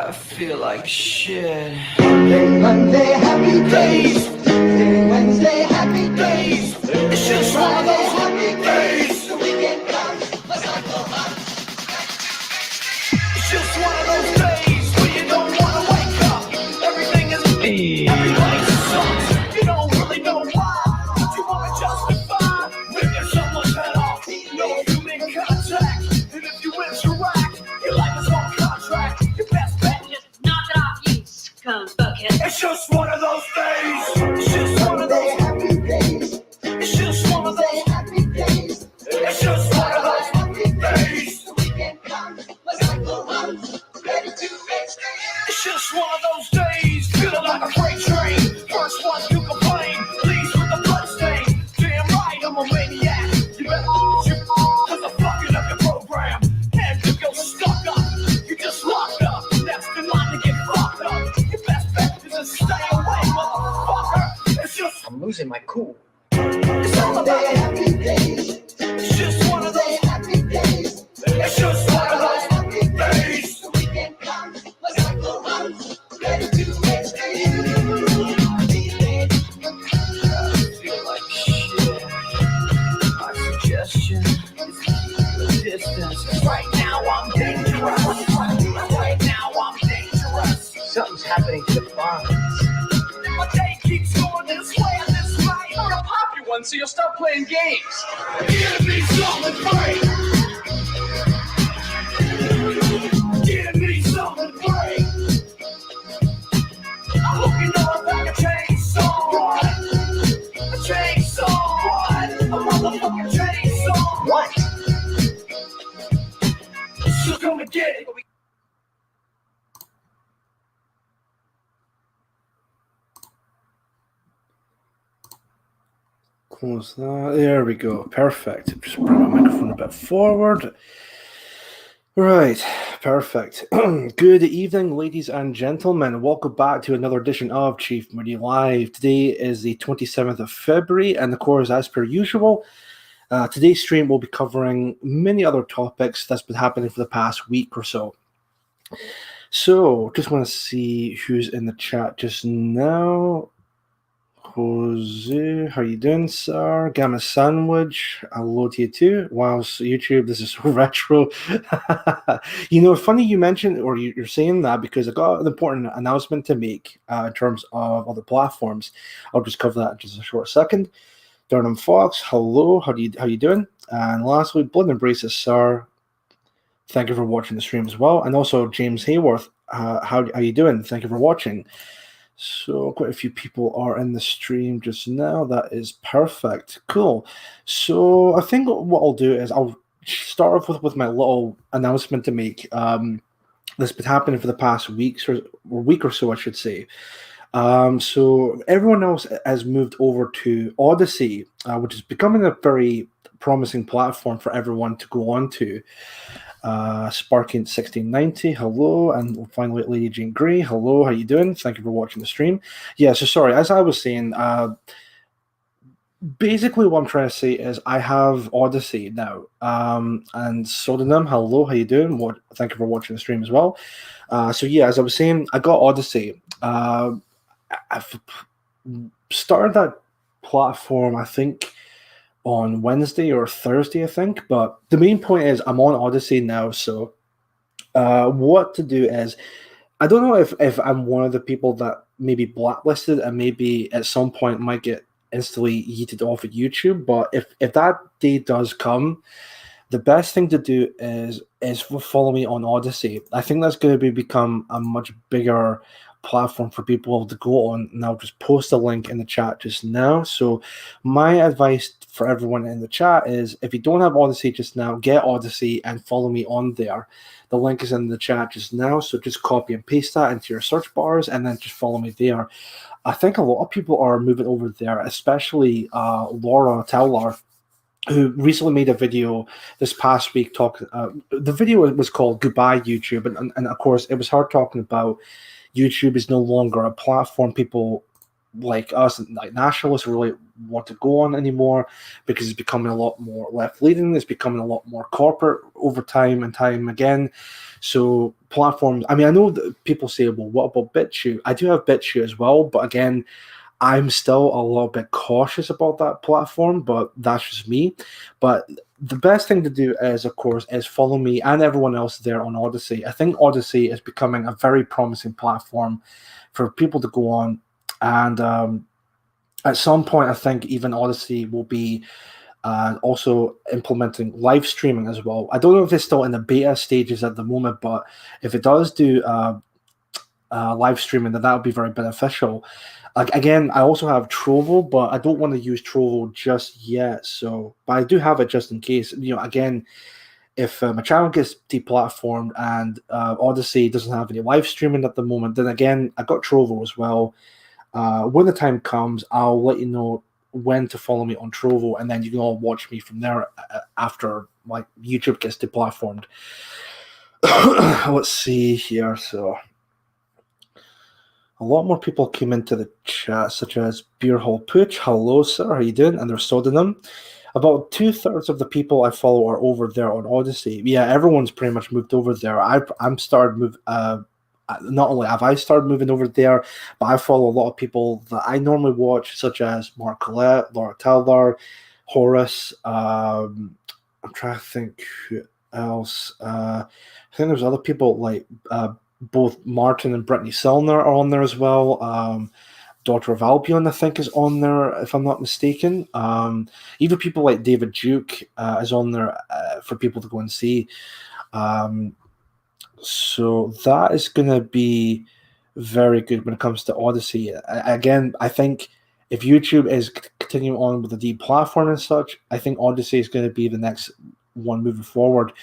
I feel like shit. Monday, Monday, happy days. Tuesday, Wednesday, happy days. It's just one of those happy days. The weekend comes, let's not go on. It's just one of those days where you don't wanna wake up. Everything is everybody sucks. You don't really know why, but you wanna justify ripping someone's head off. No human contact, and if you interact, your life is on contract. Your best bet is Knock it off, you scumbucket. it's just one of those days. It's just one of those. Happy days. It's just one of those. Happy days. It's just one of those Happy days. The weekend comes, let's not go on. Ready to make It's just one of those days, feeling like a freight train. First one to complain, please with the bloodstain. Damn right, I'm a maniac. You better shoot, cause I'm fucking up your program. And if you're stuck up, you just locked up. Next in line to get fucked up. Your best bet is to stay away, motherfucker. It's just, I'm losing my cool. it's all about it. happy days. It's just one of those, Happy days. it's just one of those Happy days. The weekend comes, let's not go on. Ready to make Feel like shit. My suggestion is distance. Right now I'm dangerous. Right now I'm dangerous. Something's happening to the bonds. My day keeps going this way and this way. I'm gonna pop you one so you'll stop playing games. Give me something free. Give me something free. I hope you know I pack a chainsaw. A chainsaw. A motherfucking chainsaw. What? So come and get it. Close that. There we go. Perfect. Just bring my microphone a bit forward. Right. Perfect. Good evening, ladies and gentlemen. Welcome back to another edition of Chief Moody Live. Today is the 27th of February, and of course, as per usual, today's stream will be covering many other topics that's been happening for the past week or so. So, just want to see who's in the chat just now. Jose, how you doing, sir? Gamma Sandwich, hello to you too. Wow, so YouTube, this is so retro. You know, funny you mentioned, or you're saying that, because I got an important announcement to make in terms of other platforms. I'll just cover that in just a short second. Durham Fox, hello, how you doing? And lastly, Blood Embraces, sir. Thank you for watching the stream as well. And also James Hayworth, how you doing? Thank you for watching. So quite a few people are in the stream just now. That is perfect. Cool. So I think what I'll do is I'll start off with my little announcement to make. That's been happening for the past week or so, I should say. So everyone else has moved over to Odyssey, which is becoming a very promising platform for everyone to go on to. Sparking 1690, hello, and finally Lady Jane Grey, hello, how you doing? Thank you for watching the stream. Yeah, so sorry, as I was saying, basically what I'm trying to say is I have Odyssey now, and Pseudonym, hello, how you doing? Thank you for watching the stream as well. So yeah, as I was saying, I got Odyssey. I've started that platform, I think, on Wednesday or Thursday, I think. But the main point is I'm on Odyssey now. So what to do is, I don't know if I'm one of the people that may be blacklisted and maybe at some point might get instantly yeeted off of YouTube. But if that day does come, the best thing to do is follow me on Odyssey. I think that's going to become a much bigger platform for people to go on. And I'll just post a link in the chat just now. So my advice for everyone in the chat is, if you don't have Odyssey just now, get Odyssey and follow me on there. The link is in the chat just now, so just copy and paste that into your search bars and then just follow me there. I think a lot of people are moving over there, especially Laura Towler, who recently made a video this past week talking. The video was called Goodbye YouTube, and of course it was her talking about YouTube is no longer a platform people like us, like nationalists, really want to go on anymore, because it's becoming a lot more left leaning. It's becoming a lot more corporate over time and time again. So platforms. I mean, I know that people say, "Well, what about BitChute?" I do have BitChute as well, but again, I'm still a little bit cautious about that platform. But that's just me. But the best thing to do is, of course, is follow me and everyone else there on Odyssey. I think Odyssey is becoming a very promising platform for people to go on. And at some point, I think even Odyssey will be also implementing live streaming as well. I don't know if it's still in the beta stages at the moment, but if it does do live streaming, then that would be very beneficial. Like, again, I also have Trovo, but I don't want to use Trovo just yet. So, but I do have it just in case. Again, if my channel gets deplatformed and Odyssey doesn't have any live streaming at the moment, then again, I got Trovo as well. When the time comes, I'll let you know when to follow me on Trovo, and then you can all watch me from there after like YouTube gets deplatformed. Let's see here. So a lot more people came into the chat, such as Beer Hall Pooch. Hello, sir. How you doing? And their pseudonym. About 2/3 of the people I follow are over there on Odyssey. Yeah, everyone's pretty much moved over there. I'm started move. Not only have I started moving over there, but I follow a lot of people that I normally watch, such as Mark Collette, Laura Taylor, Horace. I'm trying to think who else. I think there's other people like both Martin and Brittany Selner are on there as well. Daughter of Albion, I think, is on there, if I'm not mistaken. Even people like David Duke is on there for people to go and see. So that is going to be very good when it comes to Odyssey. Again, I think if YouTube is continuing on with the deplatform and such, I think Odyssey is going to be the next one moving forward.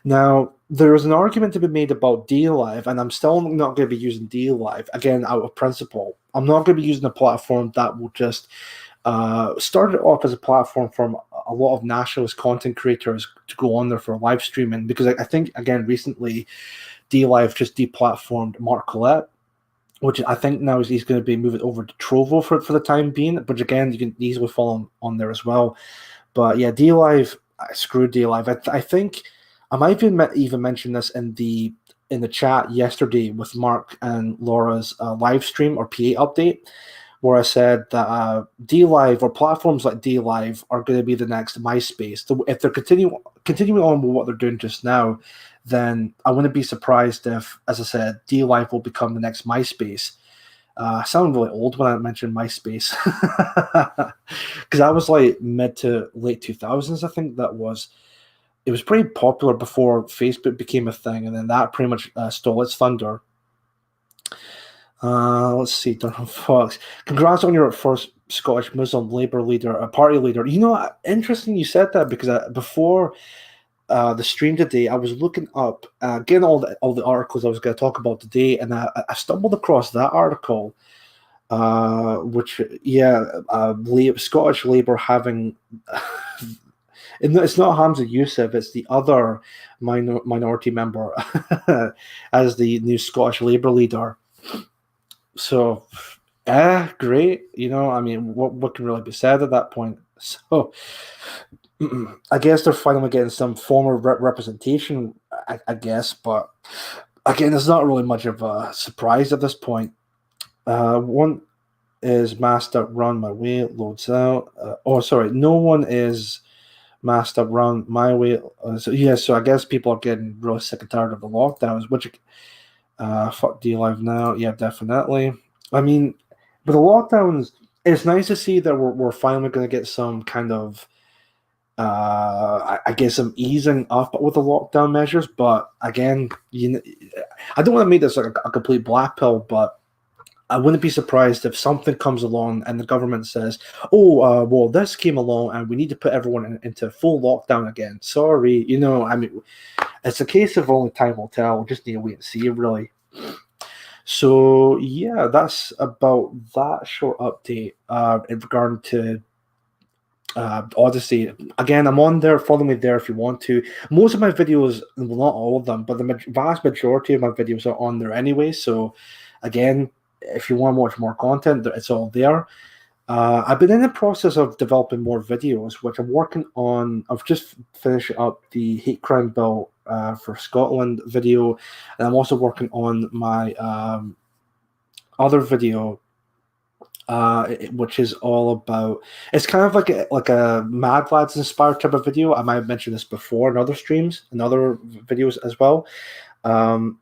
Now, there is an argument to be made about DLive, and I'm still not going to be using DLive, again, out of principle. I'm not going to be using a platform that will just start it off as a platform for a lot of nationalist content creators to go on there for live streaming, because I think, again, recently, DLive just deplatformed Mark Collette, which I think now he's going to be moving over to Trovo for the time being, but again, you can easily follow him on there as well. But yeah, DLive, screw DLive. I think I might even mention this in the chat yesterday with Mark and Laura's live stream or PA update, where I said that DLive or platforms like DLive are going to be the next MySpace. So if they're continuing on with what they're doing just now, then I wouldn't be surprised if, as I said, DLive will become the next MySpace. I sound really old when I mentioned MySpace, because I was like mid to late 2000s. I think that was. It was pretty popular before Facebook became a thing, and then that pretty much stole its thunder. Let's see, Durham Fox. Congrats on your first Scottish Muslim Labour leader, a party leader. Interesting you said that, because before the stream today, I was looking up, getting all the articles I was going to talk about today, and I stumbled across that article, which, Scottish Labour having... It's not Hamza Youssef, it's the other minority member as the new Scottish Labour leader. So, great. I mean, what can really be said at that point? So, I guess they're finally getting some form of representation, I guess. But, again, it's not really much of a surprise at this point. One is Master Run My Way, loads out. No one is... Masked Up Run My Way. So I guess people are getting really sick and tired of the lockdowns, which fuck DLive now. Yeah, definitely. I mean, with the lockdowns, it's nice to see that we're finally going to get some kind of I guess some easing up with the lockdown measures. But again, I don't want to make this like a complete black pill, but I wouldn't be surprised if something comes along and the government says, well, this came along and we need to put everyone into full lockdown again. Sorry, I mean, it's a case of only time will tell. We'll just need to wait and see, really. So, yeah, that's about that short update in regard to Odyssey. Again, I'm on there. Follow me there if you want to. Most of my videos, well, not all of them, but the vast majority of my videos are on there anyway. So, again, if you want to watch more content, it's all there. I've been in the process of developing more videos, which I'm working on. I've just finished up the hate crime bill for Scotland video, and I'm also working on my other video, which is all about. It's kind of like a Mad Lads inspired type of video. I might have mentioned this before in other streams and other videos as well. Um,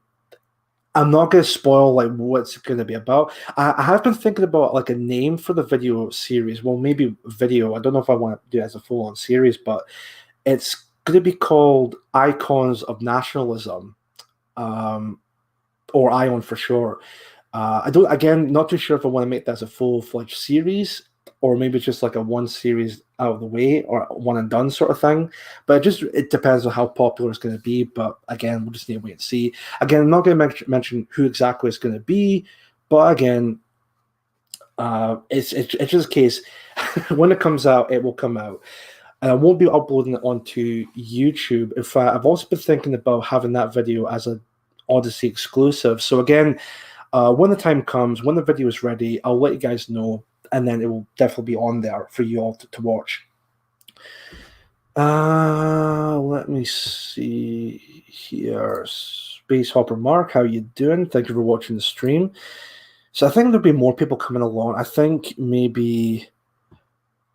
I'm not going to spoil like what it's going to be about. I have been thinking about like a name for the video series. Well, maybe video. I don't know if I want to do it as a full-on series, but it's going to be called Icons of Nationalism, or Ion for sure. I don't. Again, not too sure if I want to make that as a full-fledged series, or maybe just like a one series out of the way or one and done sort of thing. But it depends on how popular it's going to be. But again, we'll just need to wait and see. Again, I'm not going to mention who exactly it's going to be, but again, it's just a case. When it comes out, it will come out. And I won't be uploading it onto YouTube. In fact, I've also been thinking about having that video as a Odyssey exclusive. So again, when the time comes, when the video is ready, I'll let you guys know, and then it will definitely be on there for you all to watch. Let me see here. Space Hopper Mark, how you doing? Thank you for watching the stream. So I think there'll be more people coming along. I think maybe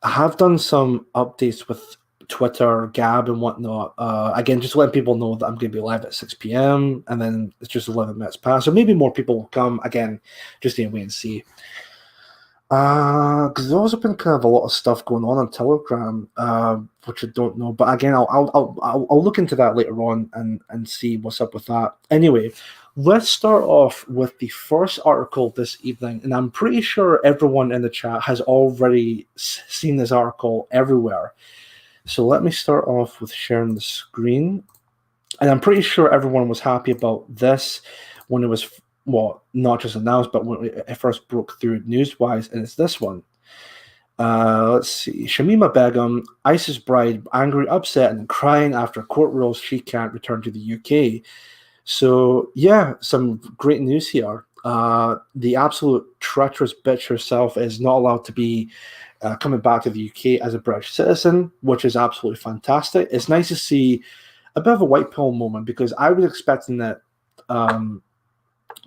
I have done some updates with Twitter, Gab, and whatnot. Again, just letting people know that I'm going to be live at 6 p.m. and then it's just 11 minutes past. So maybe more people will come. Again, just need to wait and see. Because there's also been kind of a lot of stuff going on Telegram, which I don't know. But again, I'll look into that later on and see what's up with that. Anyway, let's start off with the first article this evening, and I'm pretty sure everyone in the chat has already seen this article everywhere. So let me start off with sharing the screen, and I'm pretty sure everyone was happy about this when it was. Well, not just announced, but when it first broke through news-wise, and it's this one. Let's see. Shamima Begum, ISIS bride, angry, upset, and crying after court rules she can't return to the UK. So, yeah, some great news here. The absolute treacherous bitch herself is not allowed to be coming back to the UK as a British citizen, which is absolutely fantastic. It's nice to see a bit of a white pill moment, because I was expecting that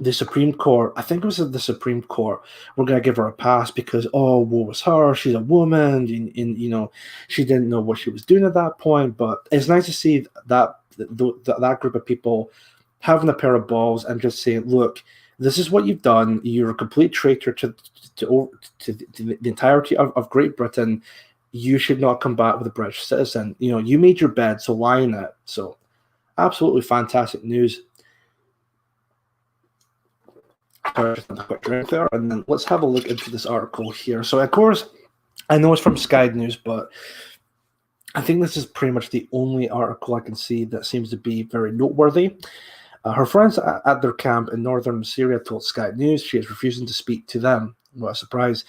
the Supreme Court, I think it was the Supreme Court, we're going to give her a pass because, oh, woe was her, she's a woman, and you know, she didn't know what she was doing at that point. But it's nice to see that group of people having a pair of balls and just saying, look, this is what you've done. You're a complete traitor to the entirety of Great Britain. You should not come back with a British citizen. You know, you made your bed, so lie in it. So absolutely fantastic news. Just a quick drink there, and then let's have a look into this article here. So, of course, I know it's from Sky News, but I think this is pretty much the only article I can see that seems to be very noteworthy. Her friends at their camp in northern Syria told Sky News she is refusing to speak to them. What a surprise.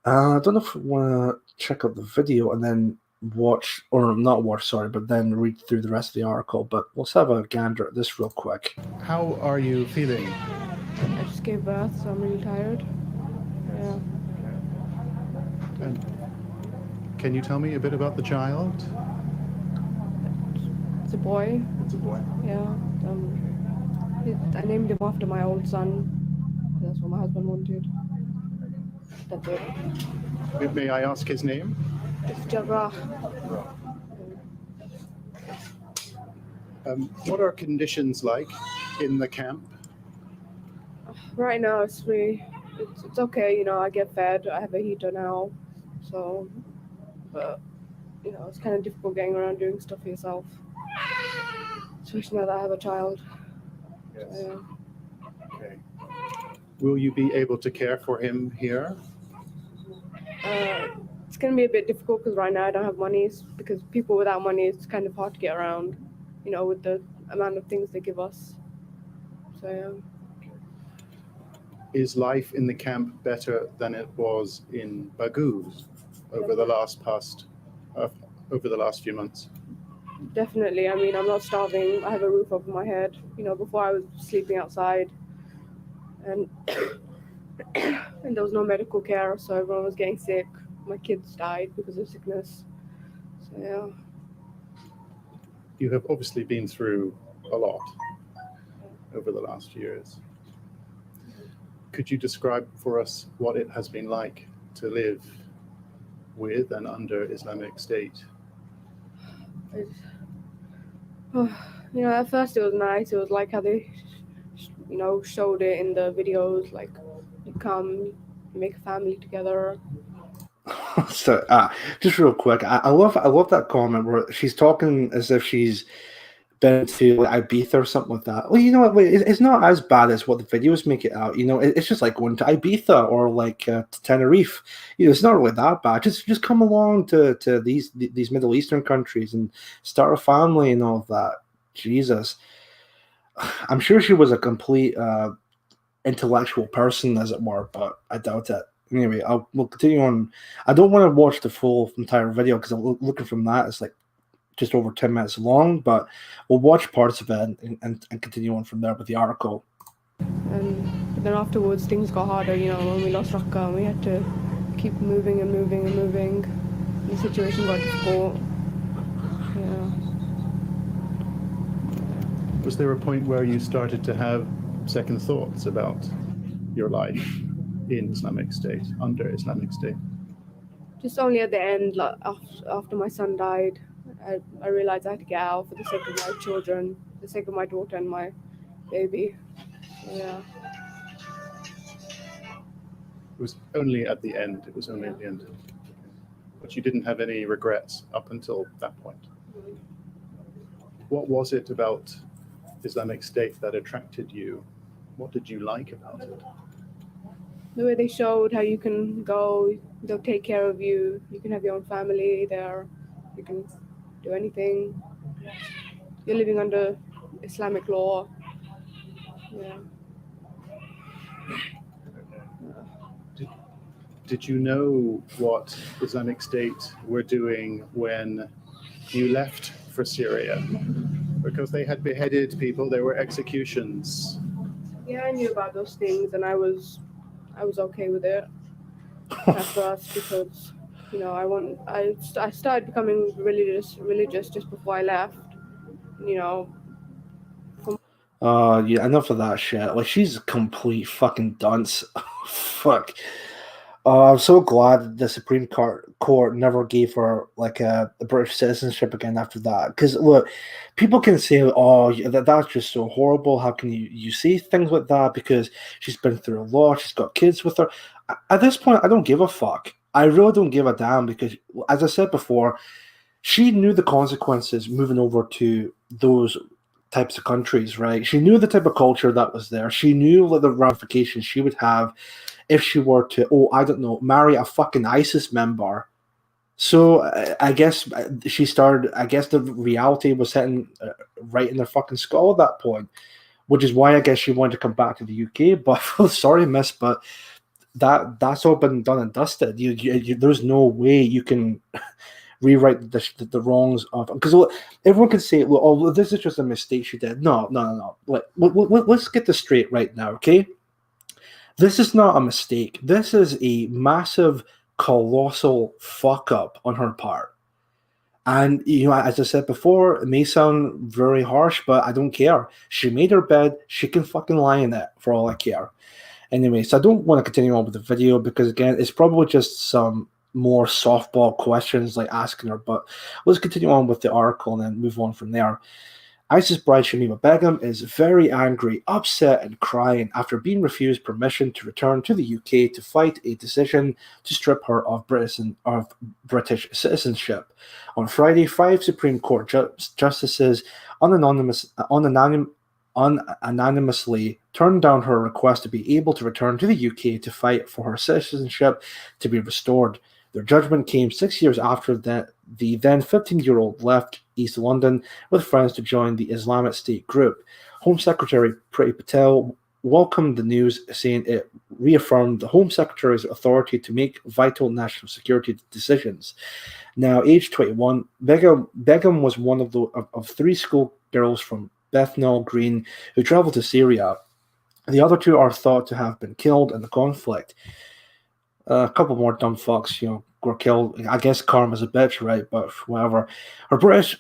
I don't know if we want to check out the video and then watch, or not watch, sorry, but then read through the rest of the article. But let's have a gander at this real quick. How are you feeling? I just gave birth, so I'm really tired. Yeah. And can you tell me a bit about the child? It's a boy. It's a boy. Yeah. I named him after my old son. That's what my husband wanted. That's it. May I ask his name? It's Jarrah. What are conditions like in the camp? Right now, it's okay. You know, I get fed. I have a heater now, so. But you know, it's kind of difficult getting around doing stuff for yourself, especially now that I have a child. Yes. So, yeah. Okay. Will you be able to care for him here? It's going to be a bit difficult because right now I don't have money, because people without money, it's kind of hard to get around, you know, with the amount of things they give us. So, yeah. Is life in the camp better than it was in Baghouz over the last few months? Definitely. I mean, I'm not starving. I have a roof over my head. You know, before I was sleeping outside. And and there was no medical care, so everyone was getting sick. My kids died because of sickness. So yeah. You have obviously been through a lot over the last years. Could you describe for us what it has been like to live with and under Islamic State? You know, at first it was nice. It was like how they, showed it in the videos. Like, you come, you make a family together. So, just real quick, I love that comment where she's talking as if she's been to like Ibiza or something like that. Well, you know what? Wait, it's not as bad as what the videos make it out. You know, it's just like going to Ibiza or like to Tenerife. You know, it's not really that bad. Just come along to these Middle Eastern countries and start a family and all of that. Jesus, I'm sure she was a complete intellectual person, as it were, but I doubt it. Anyway, we'll continue on. I don't want to watch the full entire video because I'm looking from that. It's like just over 10 minutes long, but we'll watch parts of it and continue on from there with the article. And then afterwards, things got harder. You know, when we lost Raqqa, and we had to keep moving and moving and moving. The situation got difficult. Yeah. Was there a point where you started to have second thoughts about your life in Islamic State, under Islamic State? Just only at the end, like after my son died, I realized I had to get out for the sake of my children, the sake of my daughter and my baby. Yeah. It was only at the end. It was only at the end. But you didn't have any regrets up until that point. What was it about Islamic State that attracted you? What did you like about it? The way they showed how you can go, they'll take care of you. You can have your own family there. You can do anything. You're living under Islamic law. Yeah. Did you know what Islamic State were doing when you left for Syria? Because they had beheaded people, there were executions. Yeah, I knew about those things, and I was okay with it at first because, you know, I started becoming religious just before I left. You know. Yeah, enough of that shit. Like, she's a complete fucking dunce. Fuck. I'm so glad the Supreme Court never gave her like a British citizenship again after that. Because look, people can say, "Oh, that's just so horrible. How can you say things like that?" Because she's been through a lot. She's got kids with her. At this point, I don't give a fuck. I really don't give a damn because, as I said before, she knew the consequences moving over to those types of countries, right? She knew the type of culture that was there. She knew what the ramifications she would have if she were to, I don't know, marry a fucking ISIS member. So I guess she started, I guess the reality was hitting right in their fucking skull at that point, which is why I guess she wanted to come back to the UK. But sorry, miss, but that's all been done and dusted. There's no way you can rewrite the wrongs of, because everyone can say, "Oh, this is just a mistake she did." No. Let's get this straight right now, okay? This is not a mistake. This is a massive, colossal fuck up on her part. And, you know, as I said before, it may sound very harsh, but I don't care. She made her bed. She can fucking lie in it for all I care. Anyway, so I don't want to continue on with the video because, again, it's probably just some more softball questions like asking her. But let's continue on with the article and then move on from there. ISIS bride Shamima Begum is very angry, upset, and crying after being refused permission to return to the UK to fight a decision to strip her of British citizenship. On Friday, 5 Supreme Court justices unanimously turned down her request to be able to return to the UK to fight for her citizenship to be restored. Their judgment came 6 years after the then 15-year-old left East London with friends to join the Islamic State group. Home Secretary Priti Patel welcomed the news, saying it reaffirmed the Home Secretary's authority to make vital national security decisions. Now, aged 21, Begum was one of three schoolgirls from Bethnal Green who travelled to Syria The other two are thought to have been killed in the conflict. A couple more dumb fucks, were killed. I guess karma's a bitch, right? But whatever. Her British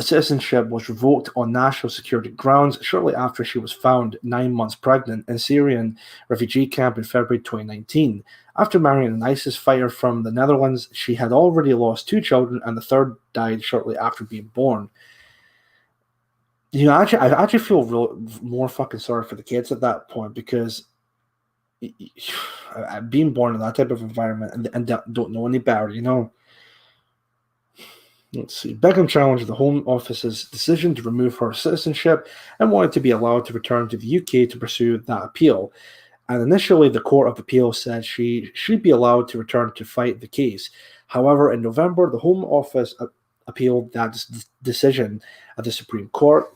citizenship was revoked on national security grounds shortly after she was found 9 months pregnant in a Syrian refugee camp in February 2019. After marrying an ISIS fighter from the Netherlands, she had already lost 2 children, and the third died shortly after being born. I actually feel more fucking sorry for the kids at that point, because being born in that type of environment and don't know any better. Let's see. Beckham challenged the Home Office's decision to remove her citizenship and wanted to be allowed to return to the UK to pursue that appeal. And initially, the Court of Appeal said she should be allowed to return to fight the case. However, in November, the Home Office appealed that decision at the Supreme Court,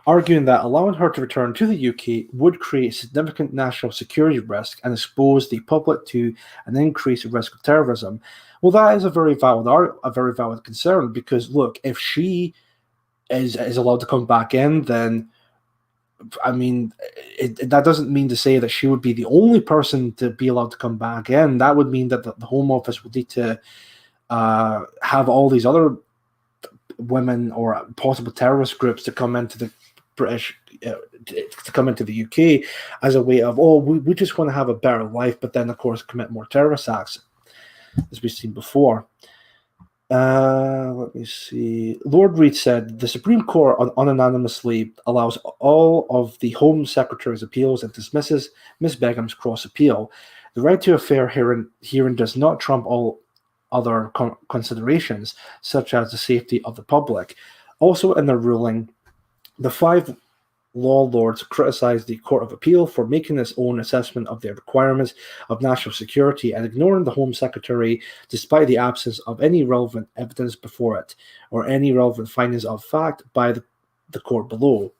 arguing that allowing her to return to the UK would create significant national security risk and expose the public to an increased risk of terrorism. Well, that is a very valid concern, because look, if she is allowed to come back in, then I mean, that doesn't mean to say that she would be the only person to be allowed to come back in. That would mean that the Home Office would need to have all these other women or possible terrorist groups to come into the British, to come into the UK as a way of, we just want to have a better life, but then of course commit more terrorist acts, as we've seen before. Let me see. Lord Reid said the Supreme Court unanimously allows all of the Home Secretary's appeals and dismisses Ms. Begum's cross appeal. The right to a fair hearing does not trump all other considerations, such as the safety of the public. Also in their ruling, the 5 law lords criticized the Court of Appeal for making its own assessment of the requirements of national security and ignoring the Home Secretary despite the absence of any relevant evidence before it or any relevant findings of fact by the court below.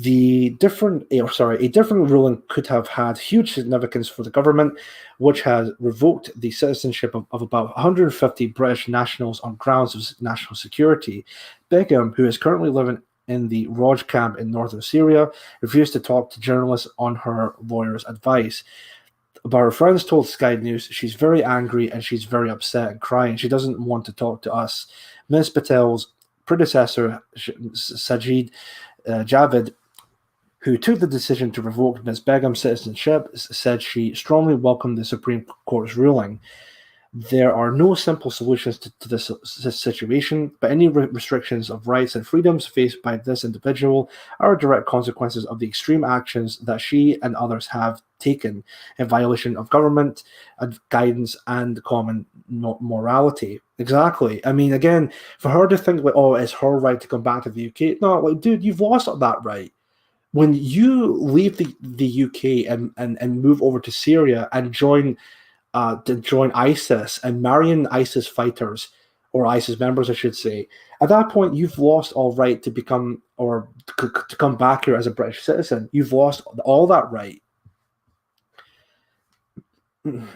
A different ruling could have had huge significance for the government, which has revoked the citizenship of about 150 British nationals on grounds of national security. Begum, who is currently living in the Roj camp in northern Syria, refused to talk to journalists on her lawyer's advice. But her friends told Sky News she's very angry and she's very upset and crying. She doesn't want to talk to us. Ms. Patel's predecessor, Sajid Javid, who took the decision to revoke Ms. Begum's citizenship, said she strongly welcomed the Supreme Court's ruling. There are no simple solutions to this situation, but any restrictions of rights and freedoms faced by this individual are direct consequences of the extreme actions that she and others have taken in violation of government guidance and common morality. Exactly. I mean, again, for her to think it's her right to come back to the UK. No, dude, you've lost that right. When you leave the UK and move over to Syria and join ISIS and marrying ISIS fighters, or ISIS members, I should say, at that point you've lost all right to become or to come back here as a British citizen. You've lost all that right. And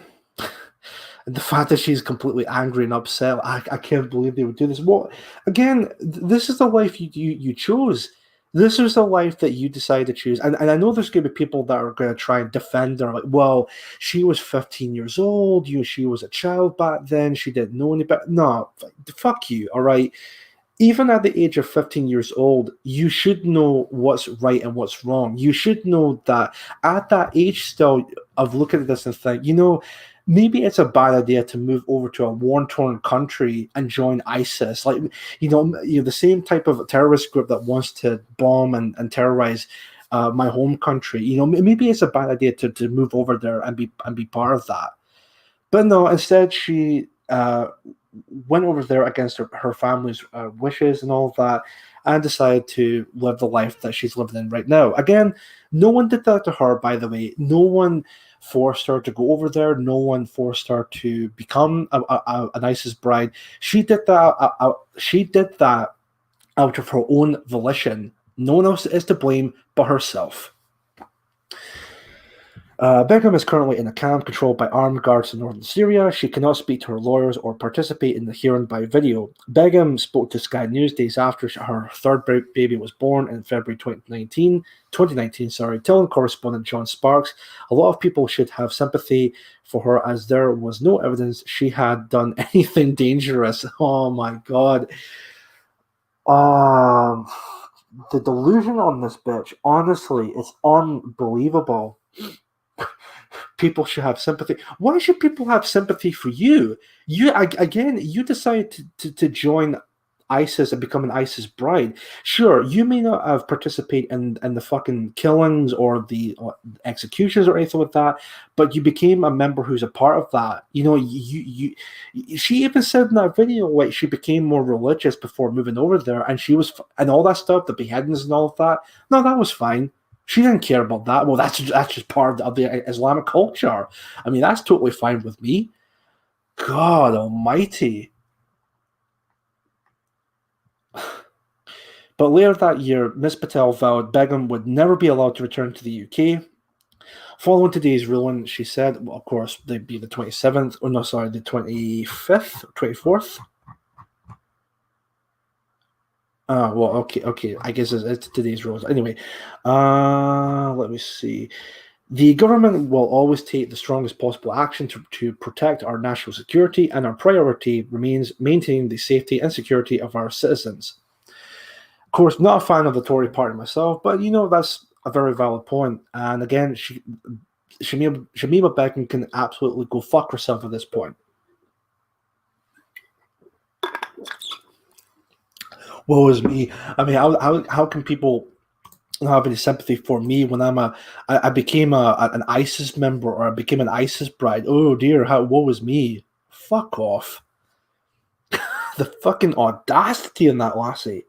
the fact that she's completely angry and upset, I can't believe they would do this. Well, again, this is the life you chose. This is the life that you decide to choose. And I know there's going to be people that are going to try and defend her. Like, well, she was 15 years old. She was a child back then. She didn't know any better. No, fuck you, all right? Even at the age of 15 years old, you should know what's right and what's wrong. You should know that at that age still of looking at this and think, maybe it's a bad idea to move over to a war-torn country and join ISIS. Like, the same type of terrorist group that wants to bomb and terrorize my home country. Maybe it's a bad idea to move over there and be part of that. But no, instead she went over there against her family's wishes and all of that, and decided to live the life that she's living in right now. Again, no one did that to her, by the way. No one forced her to go over there. No one forced her to become an ISIS bride. She did that. She did that out of her own volition. No one else is to blame but herself. Begum is currently in a camp controlled by armed guards in northern Syria. She cannot speak to her lawyers or participate in the hearing by video. Begum spoke to Sky News days after her third baby was born in February 2019, telling correspondent John Sparks, "A lot of people should have sympathy for her as there was no evidence she had done anything dangerous." Oh my God. The delusion on this bitch, honestly, it's unbelievable. People should have sympathy. Why should people have sympathy for you? You decide to join ISIS and become an ISIS bride. Sure, you may not have participated in the fucking killings or the executions or anything like that, but you became a member who's a part of that. You know, she even said in that video, like, she became more religious before moving over there, and she was, and all that stuff, the beheadings and all of that. No, that was fine. She didn't care about that. Well, that's just part of the Islamic culture. I mean, that's totally fine with me. God Almighty. But later that year, Ms. Patel vowed Begum would never be allowed to return to the UK. Following today's ruling, she said, well, of course, they'd be the 27th, or no, sorry, the 25th, or 24th. Well, okay. I guess it's today's rules. Anyway, let me see. The government will always take the strongest possible action to protect our national security, and our priority remains maintaining the safety and security of our citizens. Of course, not a fan of the Tory party myself, but that's a very valid point. And again, Shamima Begum can absolutely go fuck herself at this point. Woe is me. I mean, how can people not have any sympathy for me when I became an ISIS member, or I became an ISIS bride? Oh dear, woe is me. Fuck off. The fucking audacity in that lassie.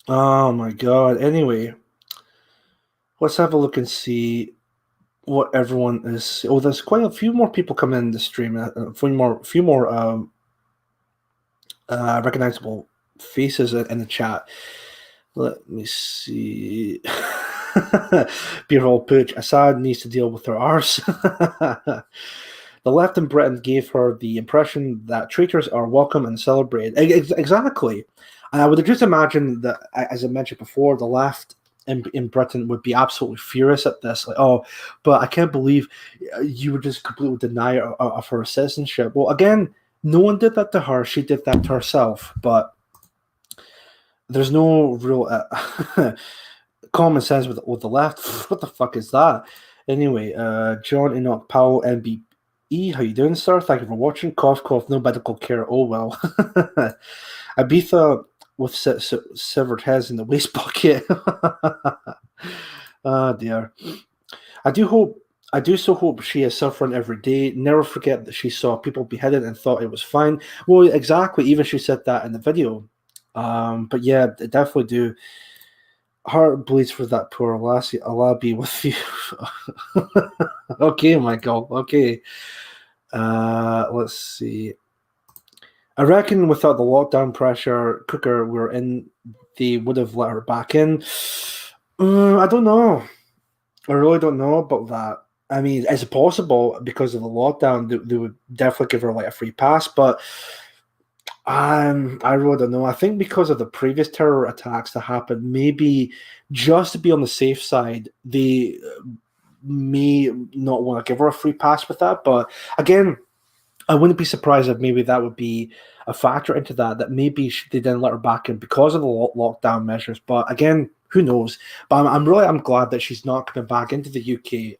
Oh my God. Anyway, let's have a look and see what everyone is. Oh, there's quite a few more people coming in the stream. A few more recognizable faces in the chat. Let me see. Beautiful Pooch. Assad needs to deal with her arse. The left in Britain gave her the impression that traitors are welcome and celebrated. Exactly. And I would just imagine that, as I mentioned before, the left in Britain would be absolutely furious at this. Like, oh, but I can't believe you would just completely deny her of her citizenship. Well, again, no one did that to her. She did that to herself. But there's no real common sense with the left. What the fuck is that? Anyway, John Enoch Powell, NBE, how you doing, sir? Thank you for watching. Cough, cough, no medical care. Oh, well. Ibiza with severed heads in the waste bucket. Oh, dear. I do so hope she is suffering every day. Never forget that she saw people beheaded and thought it was fine. Well, exactly. Even she said that in the video. But yeah, definitely do. Heart bleeds for that poor lassie. Allah be with you. Okay, Michael. Okay. Let's see. I reckon without the lockdown pressure cooker we're in, they would have let her back in. I don't know. I really don't know about that. I mean, it's possible because of the lockdown, they would definitely give her like a free pass, but I really don't know. I think because of the previous terror attacks that happened, maybe just to be on the safe side, they may not want to give her a free pass with that. But again, I wouldn't be surprised if maybe that would be a factor into that maybe they didn't let her back in because of the lockdown measures. But again, who knows? But I'm glad that she's not coming back into the UK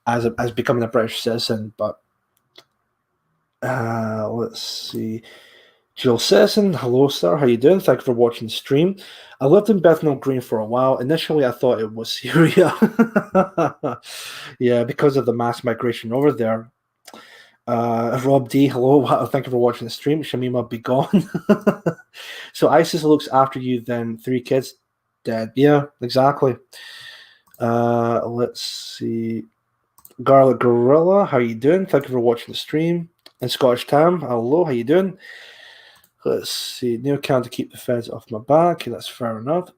as becoming a British citizen. But let's see. Jill Citizen, hello sir, how you doing? Thank you for watching the stream. I lived in Bethnal Green for a while. Initially, I thought it was Syria. Yeah, because of the mass migration over there. Rob D, hello. Thank you for watching the stream. Shamima, be gone. So ISIS looks after you, then 3 kids dead. Yeah, exactly. Let's see. Garlic Gorilla, how you doing? Thank you for watching the stream. And Scottish Tam, hello, how you doing? Let's see. Neil can to keep the feds off my back. That's fair enough.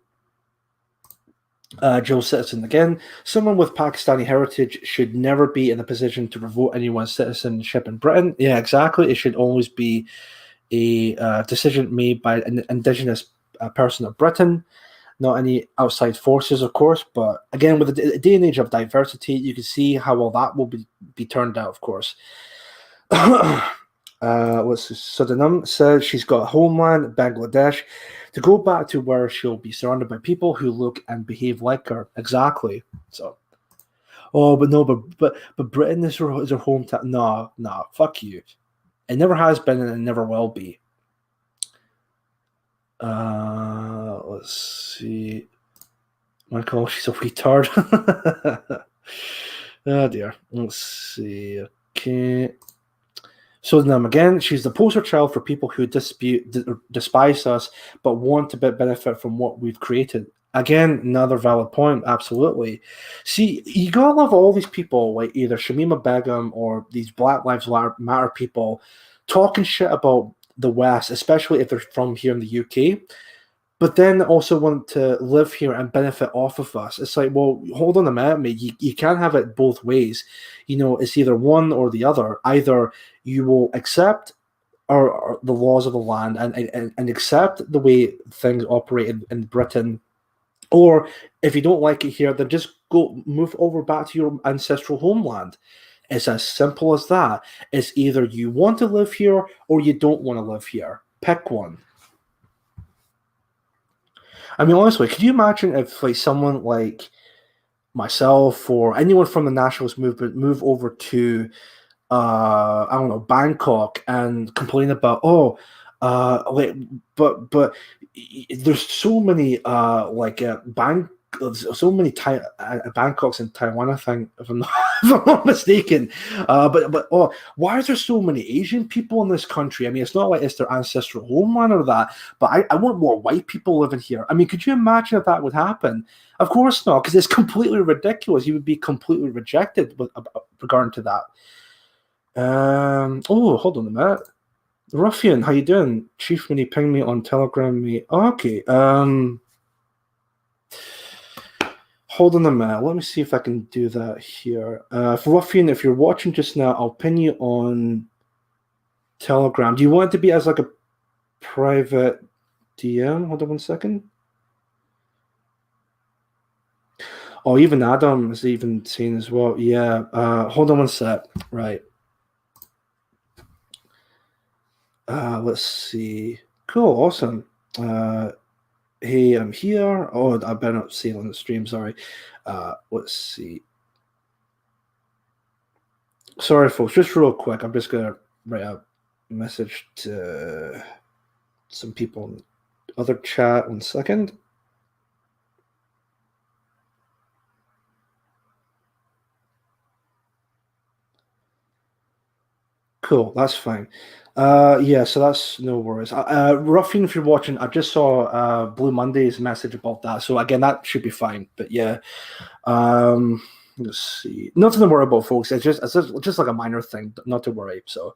Joe Citizen again. Someone with Pakistani heritage should never be in a position to revoke anyone's citizenship in Britain. Yeah, exactly. It should always be a decision made by an indigenous person of Britain, not any outside forces, of course. But again, with the day and age of diversity, you can see how all that will be turned out, of course. What's this? Sudanam says she's got a homeland, Bangladesh, to go back to where she'll be surrounded by people who look and behave like her. Exactly. So, oh, but no, but Britain is her hometown. No, no, fuck you. It never has been, and it never will be. Let's see. Michael, she's a retard. Oh dear. Let's see. Okay. So then again, she's the poster child for people who despise us, but want to benefit from what we've created. Again, another valid point. Absolutely. See, you gotta love all these people, like either Shamima Begum or these Black Lives Matter people, talking shit about the West, especially if they're from here in the UK, but then also want to live here and benefit off of us. It's like, well, hold on a minute, mate. You can't have it both ways. You know, it's either one or the other. Either you will accept or the laws of the land and accept the way things operate in Britain, or if you don't like it here, then just move over back to your ancestral homeland. It's as simple as that. It's either you want to live here or you don't want to live here. Pick one. I mean, honestly, could you imagine if like someone like myself or anyone from the nationalist movement move over to I don't know, Bangkok and complain about like there's so many so many Bangkoks in Taiwan, I think, if I'm not, if I'm not mistaken. But why is there so many Asian people in this country? I mean, it's not like it's their ancestral homeland or that, but I want more white people living here. I mean, could you imagine if that would happen? Of course not, because it's completely ridiculous. You would be completely rejected with regarding to that. Hold on a minute. Ruffian, how you doing? Chief Mini ping me on Telegram, mate. Oh, okay. Hold on a minute. Let me see if I can do that here. For Ruffian, if you're watching just now, I'll pin you on Telegram. Do you want it to be as like a private DM? Hold on 1 second. Oh, even Adam is even saying as well. Yeah. Hold on 1 sec. Right. Let's see. Cool. Awesome. Hey, I'm here. Oh, I better not say it on the stream. Sorry. Let's see. Sorry, folks. Just real quick. I'm just going to write a message to some people in the other chat. 1 second. Cool, that's fine. Yeah, so that's no worries. Ruffian, if you're watching, I just saw Blue Monday's message about that. So again, that should be fine. But yeah, let's see. Nothing to worry about, folks. It's just like a minor thing, not to worry. So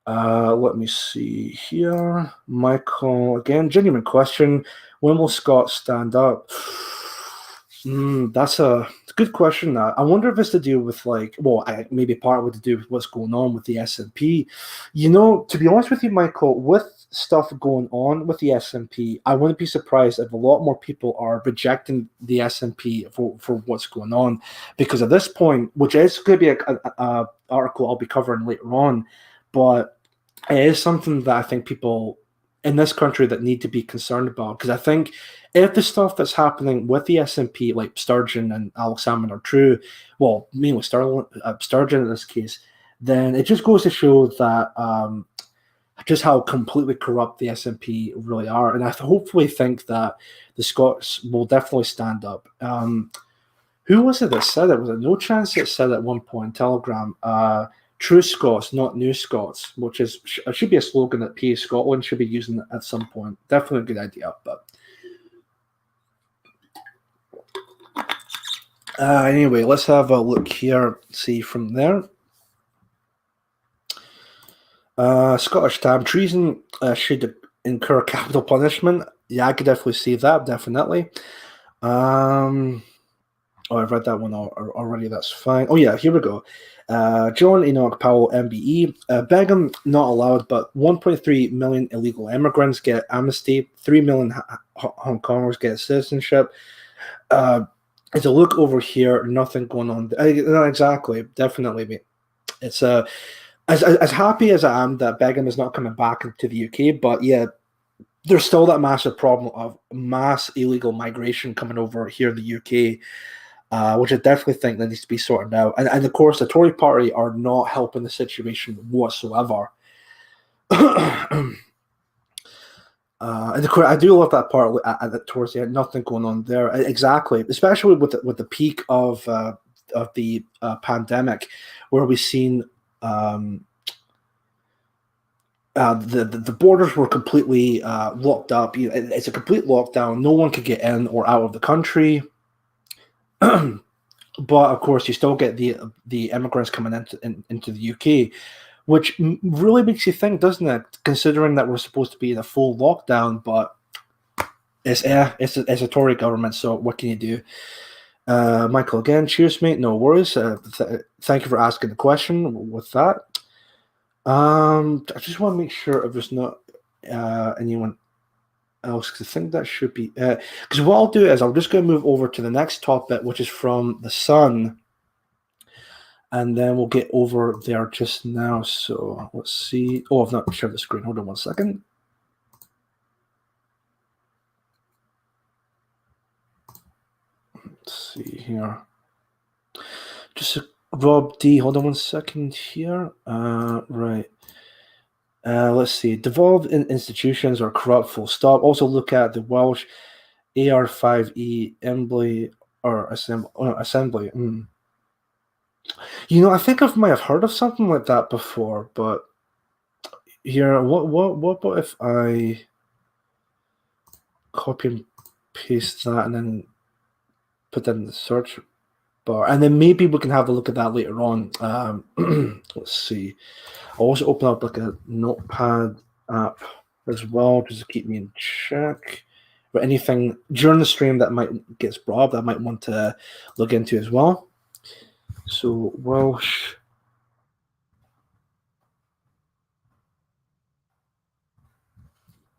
let me see here. Michael, again, genuine question. When will Scott stand up? That's a good question. I wonder if it's to do with maybe part with to do with what's going on with the S&P. You know, to be honest with you, Michael, with stuff going on with the S&P, I wouldn't be surprised if a lot more people are rejecting the S&P for what's going on, because at this point, which is going to be a article I'll be covering later on, but it is something that I think people in this country that need to be concerned about, because I think if the stuff that's happening with the S&P, like Sturgeon and Alex Salmon, are true, well, mainly Sturgeon in this case, then it just goes to show that just how completely corrupt the S&P really are. And I hopefully think that the Scots will definitely stand up. Who was it that said it? Was it No Chance that said at one point in Telegram, True Scots, not New Scots, which should be a slogan that PA Scotland should be using at some point. Definitely a good idea. But anyway, let's have a look here, see from there. Scottish Tam, treason should incur capital punishment. Yeah, I could definitely see that, definitely. Oh, I've read that one already. That's fine. Oh yeah, here we go. John Enoch Powell, MBE. Begum not allowed, but 1.3 million illegal immigrants get amnesty. 3 million Hong Kongers get citizenship. It's a look over here. Nothing going on. No, exactly, definitely. Mate. It's as happy as I am that Begum is not coming back into the UK, but yeah, there's still that massive problem of mass illegal migration coming over here in the UK, which I definitely think that needs to be sorted out. And of course, the Tory party are not helping the situation whatsoever. And of course, I do love that part towards the end. Nothing going on there, exactly. Especially with the peak of the pandemic, where we've seen the borders were completely locked up. It's a complete lockdown. No one could get in or out of the country. But of course, you still get the immigrants coming into the UK, which really makes you think, doesn't it? Considering that we're supposed to be in a full lockdown, but it's a Tory government, so what can you do? Michael, again, cheers, mate. No worries. Thank you for asking the question. With that, I just want to make sure if there's not anyone else, because I think that should be because what I'll do is I'm just going to move over to the next topic, which is from the Sun, and then we'll get over there just now. So let's see. Oh, I've not shared the screen. Hold on one second. Let's see here. Just Rob D. Hold on one second here. Right. Let's see. Devolved institutions are corrupt, full stop. Also look at the Welsh AR5E assembly or assembly. I think I might have heard of something like that before, but here, what if I copy and paste that and then put that in the search bar, and then maybe we can have a look at that later on. Let's see. I'll also open up like a notepad app as well, just to keep me in check. But anything during the stream that might get brought up, that I might want to look into as well. So Welsh.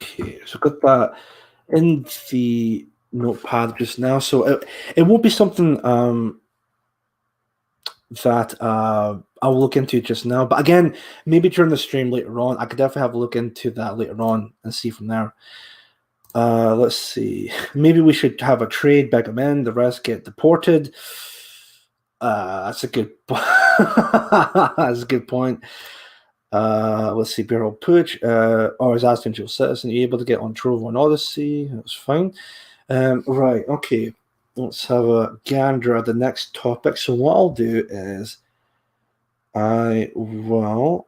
Okay, so got that in the notepad just now. So it won't be something that I'll look into just now. But again, maybe during the stream later on, I could definitely have a look into that later on and see from there. Let's see. Maybe we should have a trade, beg them in, the rest get deported. That's a good that's a good point. Let's see, Beryl Pooch. Or is asking dual citizen, are you able to get on Trovo and Odyssey? That's fine. Right, okay. Let's have a gander at the next topic. So what I'll do is I will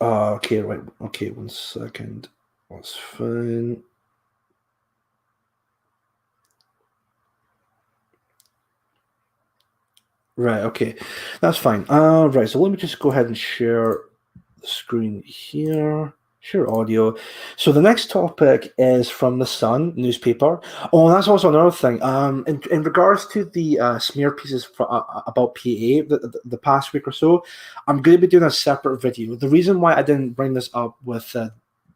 okay, right. Okay, 1 second. That's fine. Right, okay. That's fine. Right, so let me just go ahead and share the screen here. Share audio. So the next topic is from the Sun newspaper. Oh, and that's also another thing. In regards to the smear pieces about PA the past week or so, I'm going to be doing a separate video. The reason why I didn't bring this up with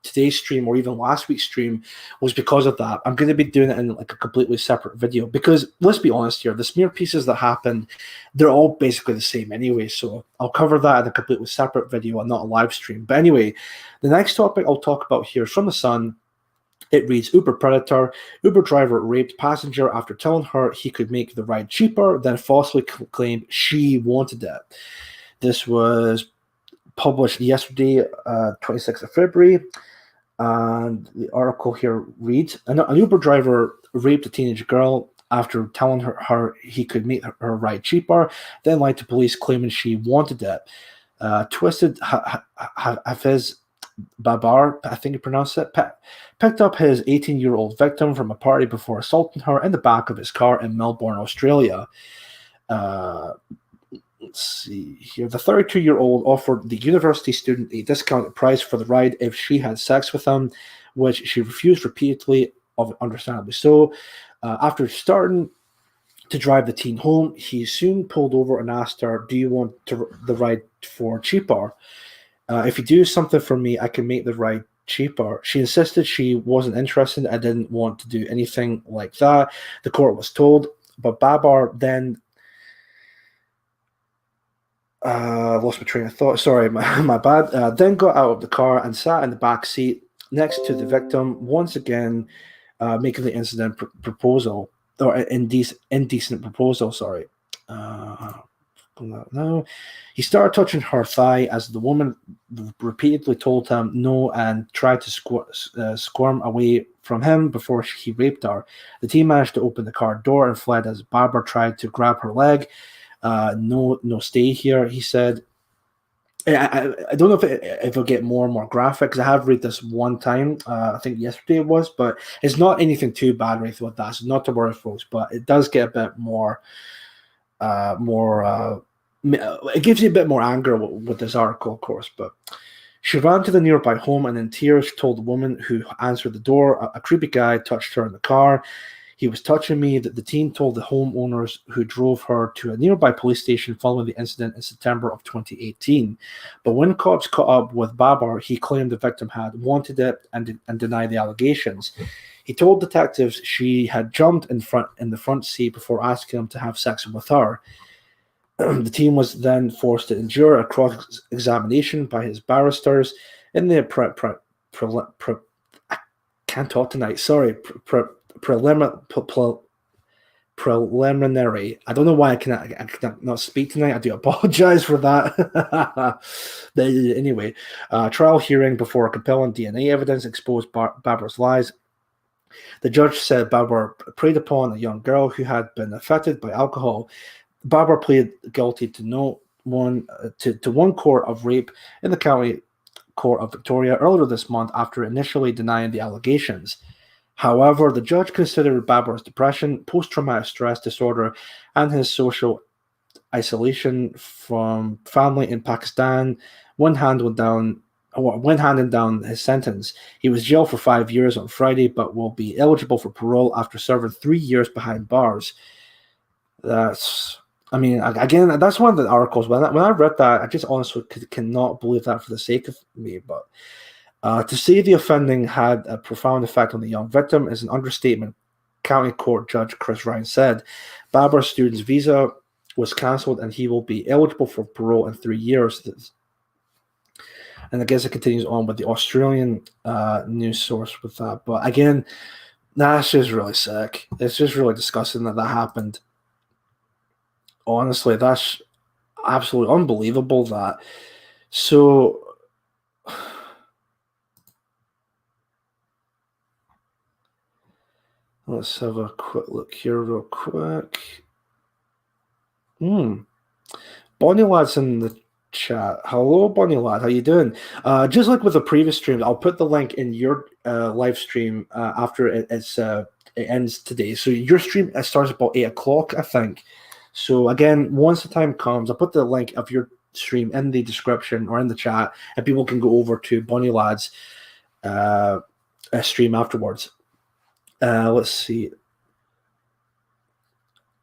today's stream or even last week's stream was because of that. I'm going to be doing it in like a completely separate video because let's be honest here, the smear pieces that happen, they're all basically the same anyway. So I'll cover that in a completely separate video and not a live stream. But anyway, the next topic I'll talk about here is from the Sun. It reads, Uber predator. Uber driver raped passenger after telling her he could make the ride cheaper, then falsely claimed she wanted it. This was published yesterday, 26th of February. And the article here reads, an Uber driver raped a teenage girl after telling her he could make her ride cheaper, then lied to police claiming she wanted it. Twisted Hafiz Babar, I think you pronounce it, picked up his 18-year-old victim from a party before assaulting her in the back of his car in Melbourne, Australia. let's see here. The 32-year-old offered the university student a discounted price for the ride if she had sex with him, which she refused repeatedly, understandably so. After starting to drive the teen home, he soon pulled over and asked her, "Do you want the ride for cheaper? If you do something for me, I can make the ride cheaper." She insisted she wasn't interested and didn't want to do anything like that, the court was told. But Babar then lost my train of thought. Sorry, my bad. Then got out of the car and sat in the back seat next to the victim, once again making the incident proposal, or indecent proposal. Sorry. No, he started touching her thigh as the woman repeatedly told him no and tried to squirm away from him before he raped her. The teen managed to open the car door and fled as Barbara tried to grab her leg. No, stay here, he said. I don't know if it'll get more and more graphic, because I have read this one time, I think yesterday it was, but it's not anything too bad or anything like that, so not to worry, folks, but it does get a bit more, it gives you a bit more anger with this article, of course. But she ran to the nearby home and in tears told the woman who answered the door a creepy guy touched her in the car. He was touching me. That the teen told the homeowners who drove her to a nearby police station following the incident in September of 2018. But when cops caught up with Babar, he claimed the victim had wanted it and denied the allegations. He told detectives she had jumped in the front seat before asking him to have sex with her. The teen was then forced to endure a cross-examination by his barristers in the I can't talk tonight. Sorry, preliminary. I don't know why I cannot speak tonight. I do apologize for that. But anyway, trial hearing before compelling DNA evidence exposed Babar's lies. The judge said Babar preyed upon a young girl who had been affected by alcohol. Babar pleaded guilty to one count of rape in the county court of Victoria earlier this month after initially denying the allegations. However, the judge considered Babar's depression, post-traumatic stress disorder, and his social isolation from family in Pakistan when handing down his sentence. He was jailed for 5 years on Friday, but will be eligible for parole after serving 3 years behind bars. That's one of the articles. When I read that, I just honestly cannot believe that for the sake of me. But to say the offending had a profound effect on the young victim is an understatement, County Court Judge Chris Ryan said. Babar's student's visa was cancelled and he will be eligible for parole in 3 years. And I guess it continues on with the Australian news source with that. But again, that's just really sick. It's just really disgusting that happened. Honestly, that's absolutely unbelievable. So let's have a quick look here real quick. Bonnie Lad's in the chat. Hello, Bonnie Lad. How you doing? Just like with the previous streams, I'll put the link in your live stream after it ends today. So your stream starts about 8 o'clock, I think. So again, once the time comes, I'll put the link of your stream in the description or in the chat, and people can go over to Bonnie Lad's stream afterwards. Let's see.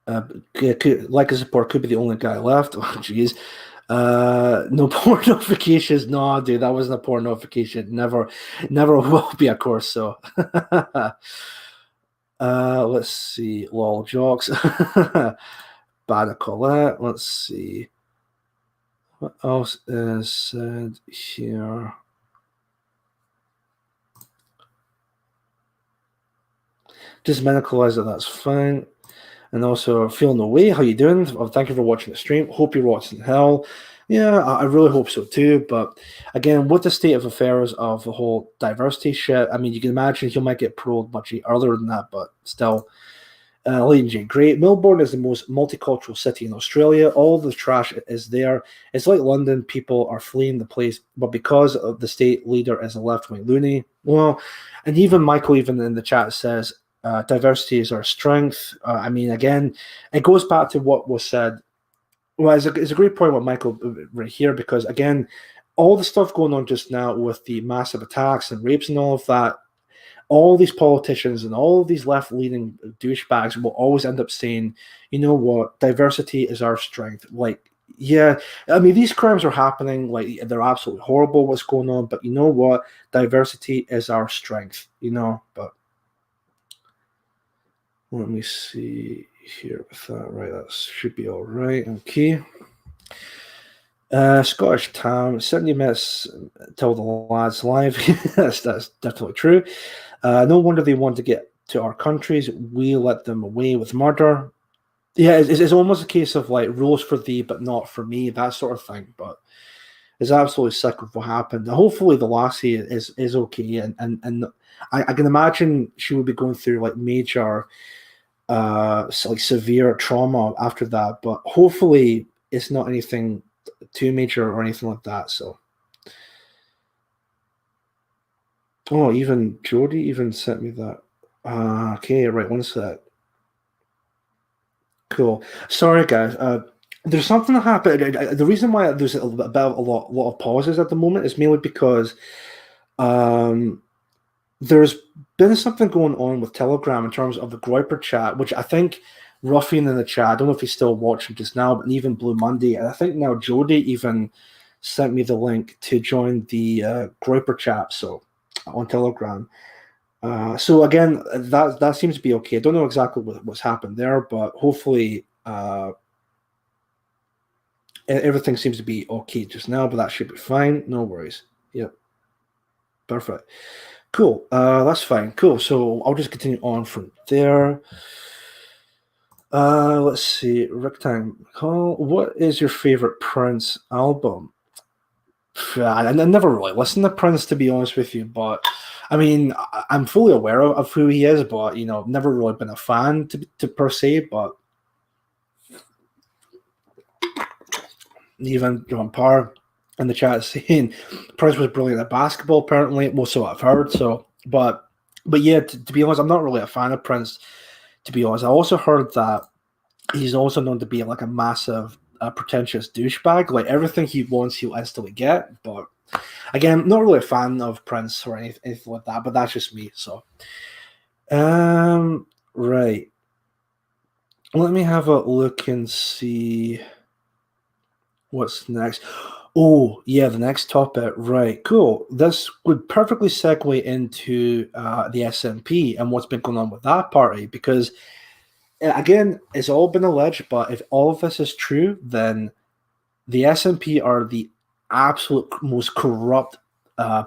Like and support could be the only guy left. Oh, jeez. No porn notifications. No, dude, that wasn't a porn notification. Never will be, of course. So, let's see. Lol jokes. Bad Colette. Let's see. What else is said here? Just medicalize it. That's fine. And also, Feel No Way, how you doing? Thank you for watching the stream. Hope you're watching hell. Yeah, I really hope so too. But again, with the state of affairs of the whole diversity shit, I mean, you can imagine he might get paroled much earlier than that, but still. Lady Jane Grey, Melbourne is the most multicultural city in Australia. All the trash is there. It's like London. People are fleeing the place, but because of the state leader is a left-wing loony. Well, and even Michael, even in the chat, says diversity is our strength. I mean, again, it goes back to what was said Well, it's a great point what Michael right here, because again, all the stuff going on just now with the massive attacks and rapes and all of that, all these politicians and all of these left-leaning douchebags will always end up saying, you know what, diversity is our strength. Like, yeah, I mean, these crimes are happening, like, they're absolutely horrible what's going on, but you know what, diversity is our strength, you know. But let me see here with that. Right, that should be all right. Okay. Scottish Town, 70 minutes till the lads live. that's definitely true. No wonder they want to get to our countries. We let them away with murder. Yeah, it's almost a case of like rules for thee, but not for me, that sort of thing. But it's absolutely sick of what happened. Hopefully, the lassie is okay, and I can imagine she would be going through like major, like severe trauma after that. But hopefully, it's not anything too major or anything like that. So, oh, even Jody even sent me that. Okay, right, one sec. Cool. Sorry, guys. There's something that happened. The reason why there's about a lot of pauses at the moment is mainly because um, there's been something going on with Telegram in terms of the Groiper chat, which I think Ruffian in the chat, I don't know if he's still watching just now, but even Blue Monday, and I think now Jody even sent me the link to join the Groiper chat, so on Telegram. So again, that seems to be okay. I don't know exactly what's happened there, but hopefully everything seems to be okay just now. But that should be fine. No worries. Yep, perfect. Cool. That's fine. Cool. So I'll just continue on from there. Let's see. Ricktime call. What is your favorite Prince album? I never really listened to Prince, to be honest with you, but I mean, I'm fully aware of who he is, but you know, never really been a fan to per se. But even John Parr in the chat saying Prince was brilliant at basketball, apparently. Well, so I've heard. So, but yeah, to be honest, I'm not really a fan of Prince. To be honest, I also heard that he's also known to be like a massive, pretentious douchebag. Like everything he wants, he'll instantly get. But again, not really a fan of Prince or anything like that. But that's just me. So, right. Let me have a look and see what's next. Oh, yeah, the next topic. Right, cool. This would perfectly segue into the SNP and what's been going on with that party, because again, it's all been alleged, but if all of this is true, then the SNP are the absolute most corrupt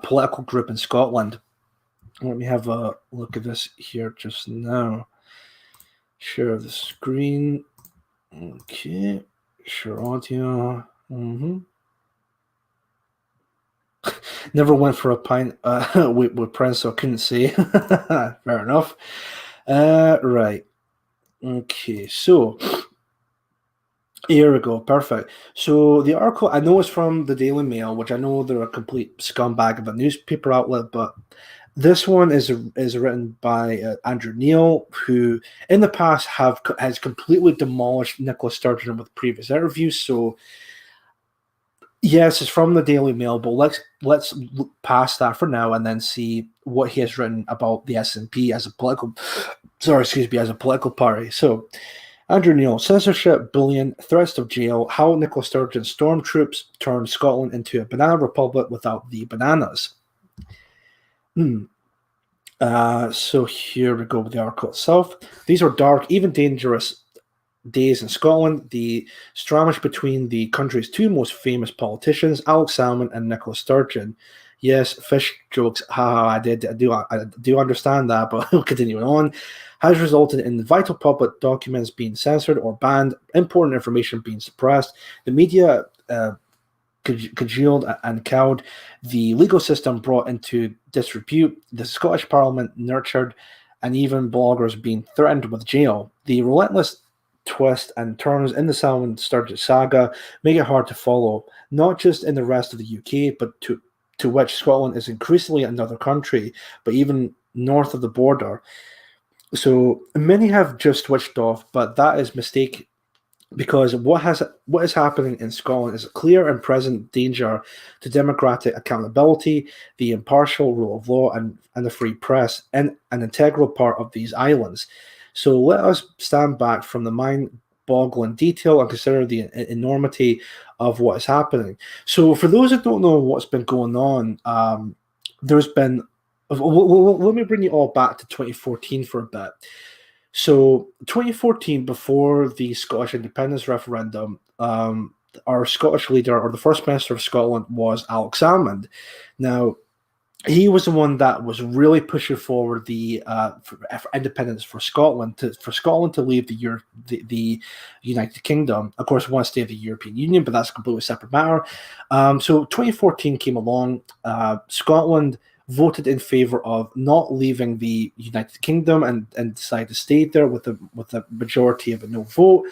political group in Scotland. Let me have a look at this here just now. Share the screen. Okay. Share audio. Never went for a pint with Prince, so I couldn't say. Fair enough. Right. Okay, so here we go. Perfect. So the article, I know, is from the Daily Mail, which I know they're a complete scumbag of a newspaper outlet, but this one is written by Andrew Neil, who in the past has completely demolished Nicola Sturgeon with previous interviews. So yes, it's from the Daily Mail, but let's look past that for now and then see what he has written about the SNP as a political, as a political party. So, Andrew Neil, censorship, bullying, threats of jail, how Nicola Sturgeon's stormtroops turned Scotland into a banana republic without the bananas. So here we go with the article itself. These are dark, even dangerous days in Scotland. The skirmish between the country's two most famous politicians, Alex Salmond and Nicola Sturgeon. Yes, fish jokes. I do understand that, but continuing on, has resulted in vital public documents being censored or banned, important information being suppressed, the media cajoled and cowed, the legal system brought into disrepute, the Scottish Parliament nurtured, and even bloggers being threatened with jail. The relentless twists and turns in the Salmond Sturgeon saga make it hard to follow, not just in the rest of the UK, but to which Scotland is increasingly another country, but even north of the border. So many have just switched off, but that is mistake. because what is happening in Scotland is a clear and present danger to democratic accountability, the impartial rule of law, and the free press, and an integral part of these islands. So let us stand back from the mind-boggling detail and consider the enormity of what is happening. So for those that don't know what's been going on, there's been. Let me bring you all back to 2014 for a bit. So, 2014, before the Scottish independence referendum, our Scottish leader, or the First Minister of Scotland, was Alex Salmond. Now, he was the one that was really pushing forward the for independence for Scotland to leave the United Kingdom. Of course, we want to stay in the European Union, but that's a completely separate matter. So 2014 came along. Scotland voted in favor of not leaving the United Kingdom and decided to stay there with a majority of a no vote,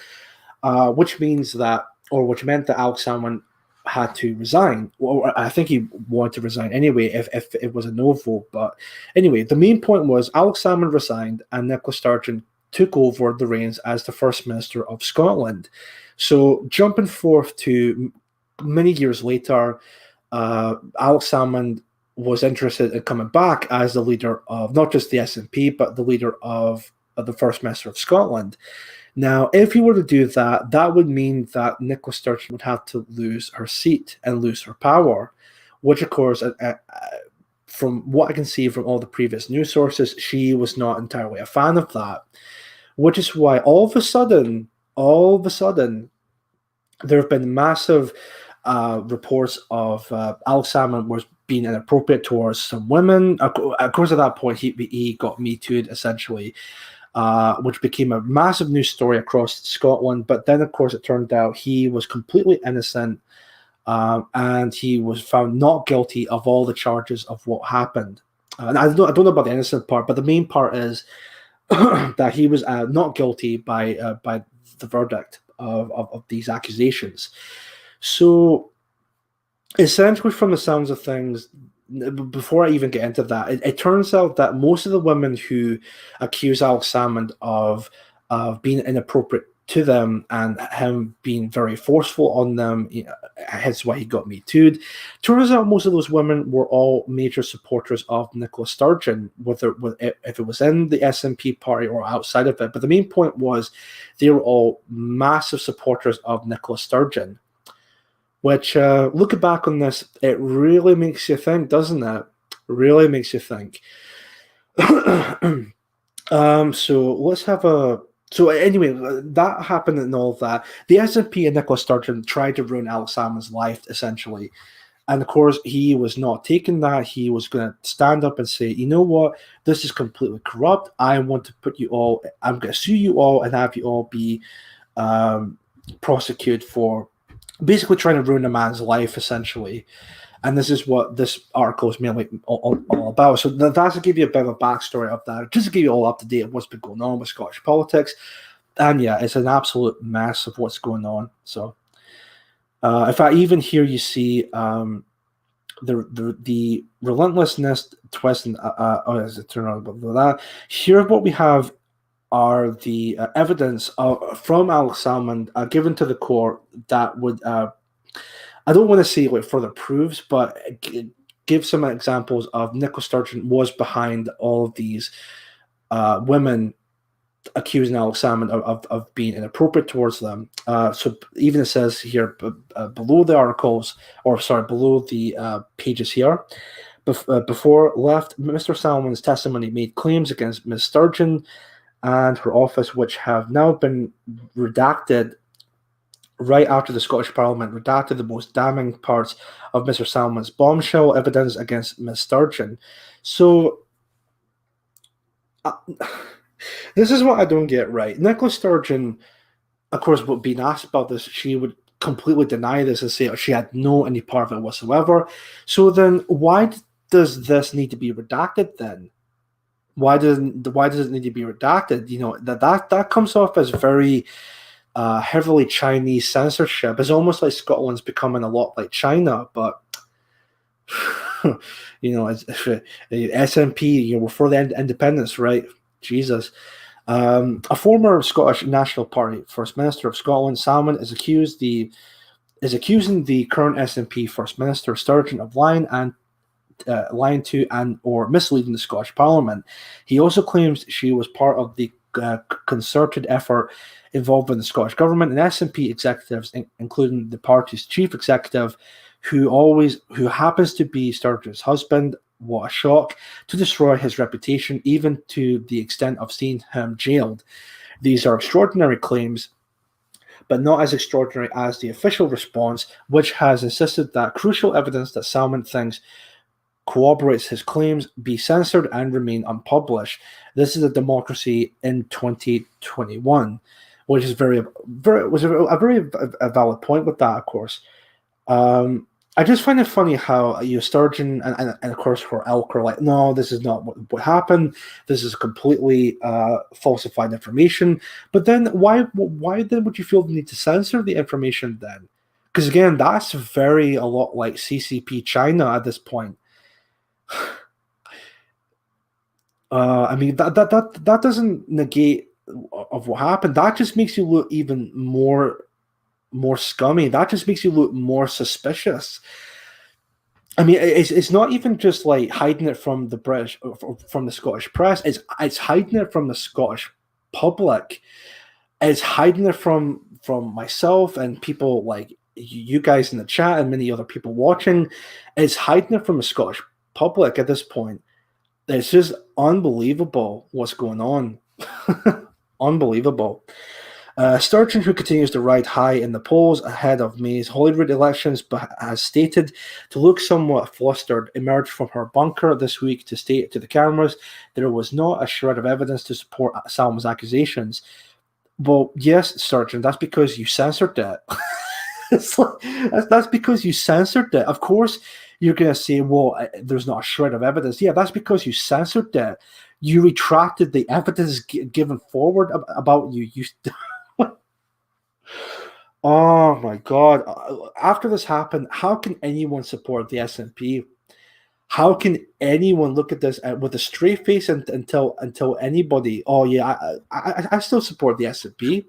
which meant that Alex Salmond had to resign. Well, I think he wanted to resign anyway if it was a no vote. But anyway, the main point was Alex Salmond resigned and Nicola Sturgeon took over the reins as the First Minister of Scotland. So jumping forth to many years later, Alex Salmond was interested in coming back as the leader of not just the SNP, but the leader of the First Minister of Scotland. Now, if he were to do that, that would mean that Nicola Sturgeon would have to lose her seat and lose her power, which, of course, from what I can see from all the previous news sources, she was not entirely a fan of that, which is why all of a sudden, there have been massive reports of Alex Salmond was being inappropriate towards some women. Of course, at that point, he got Me Too'd, essentially, which became a massive news story across Scotland. But then, of course, it turned out he was completely innocent, and he was found not guilty of all the charges of what happened. And I don't know about the innocent part, but the main part is that he was not guilty by the verdict of these accusations. So, essentially, from the sounds of things, before I even get into that, it turns out that most of the women who accuse Alex Salmond of being inappropriate to them and him being very forceful on them, hence why he got Me Too'd, turns out most of those women were all major supporters of Nicola Sturgeon, whether if it was in the SNP party or outside of it. But the main point was they were all massive supporters of Nicola Sturgeon. Which, looking back on this, it really makes you think, doesn't it? Really makes you think. So let's have a. So anyway, that happened and all that. The SNP and Nicola Sturgeon tried to ruin Alex Salmond's life, essentially. And of course, he was not taking that. He was going to stand up and say, you know what? This is completely corrupt. I want to put you all, I'm going to sue you all and have you all be prosecuted for basically trying to ruin a man's life, essentially. And this is what this article is mainly all about. So that's to give you a bit of a backstory of that, just to give you all up to date of what's been going on with Scottish politics. And yeah, it's an absolute mess of what's going on. So if I even here you see the relentlessness, twist, and as it turned out, that here what we have are the evidence from Alex Salmond given to the court that would, I don't want to say like further proofs, but give some examples of Nicola Sturgeon was behind all of these women accusing Alex Salmond of being inappropriate towards them. So even it says here below the articles, or sorry, below the pages here, before left, Mr. Salmond's testimony made claims against Ms. Sturgeon and her office, which have now been redacted right after the Scottish Parliament redacted the most damning parts of Mr. Salmond's bombshell evidence against Ms. Sturgeon. So, this is what I don't get right. Nicola Sturgeon, of course, would being asked about this, she would completely deny this and say she had no any part of it whatsoever. So then, why does this need to be redacted then? Why does it need to be redacted? You know, that comes off as very heavily Chinese censorship. It's almost like Scotland's becoming a lot like China, but you know, SNP, you know, we're for the independence, right? Jesus. A former Scottish National Party First Minister of Scotland, Salmon is accusing the current SNP First Minister Sturgeon of lying to and or misleading the Scottish Parliament. He also claims she was part of the concerted effort involving the Scottish government and SNP executives, including the party's chief executive, who happens to be Sturgeon's husband. What a shock, to destroy his reputation, even to the extent of seeing him jailed. These are extraordinary claims, but not as extraordinary as the official response, which has insisted that crucial evidence that Salmon thinks corroborates his claims be censored and remain unpublished. This is a democracy in 2021, which is was a very valid point with that, of course. I just find it funny how Sturgeon and of course her ilk are like, no, this is not what happened. This is completely falsified information. But then why then would you feel the need to censor the information then? Because again, that's a lot like CCP China at this point. I mean that doesn't negate of what happened. That just makes you look even more scummy. That just makes you look more suspicious. I mean, it's not even just like hiding it from the British, from the Scottish press. It's hiding it from the Scottish public. It's hiding it from myself and people like you guys in the chat and many other people watching. It's hiding it from the Scottish public at this point. It's just unbelievable what's going on. Unbelievable. Sturgeon, who continues to ride high in the polls ahead of May's Holyrood elections, but has stated to look somewhat flustered, emerged from her bunker this week to state to the cameras there was not a shred of evidence to support Salmon's accusations. Well, yes, Sturgeon, that's because you censored it. That's because you censored it. Of course, you're going to say, well, there's not a shred of evidence. Yeah, that's because you censored it. You retracted the evidence given forward about you. Oh my God. After this happened, how can anyone support the SNP? How can anyone look at this with a straight face and tell anybody, oh yeah, I still support the SNP?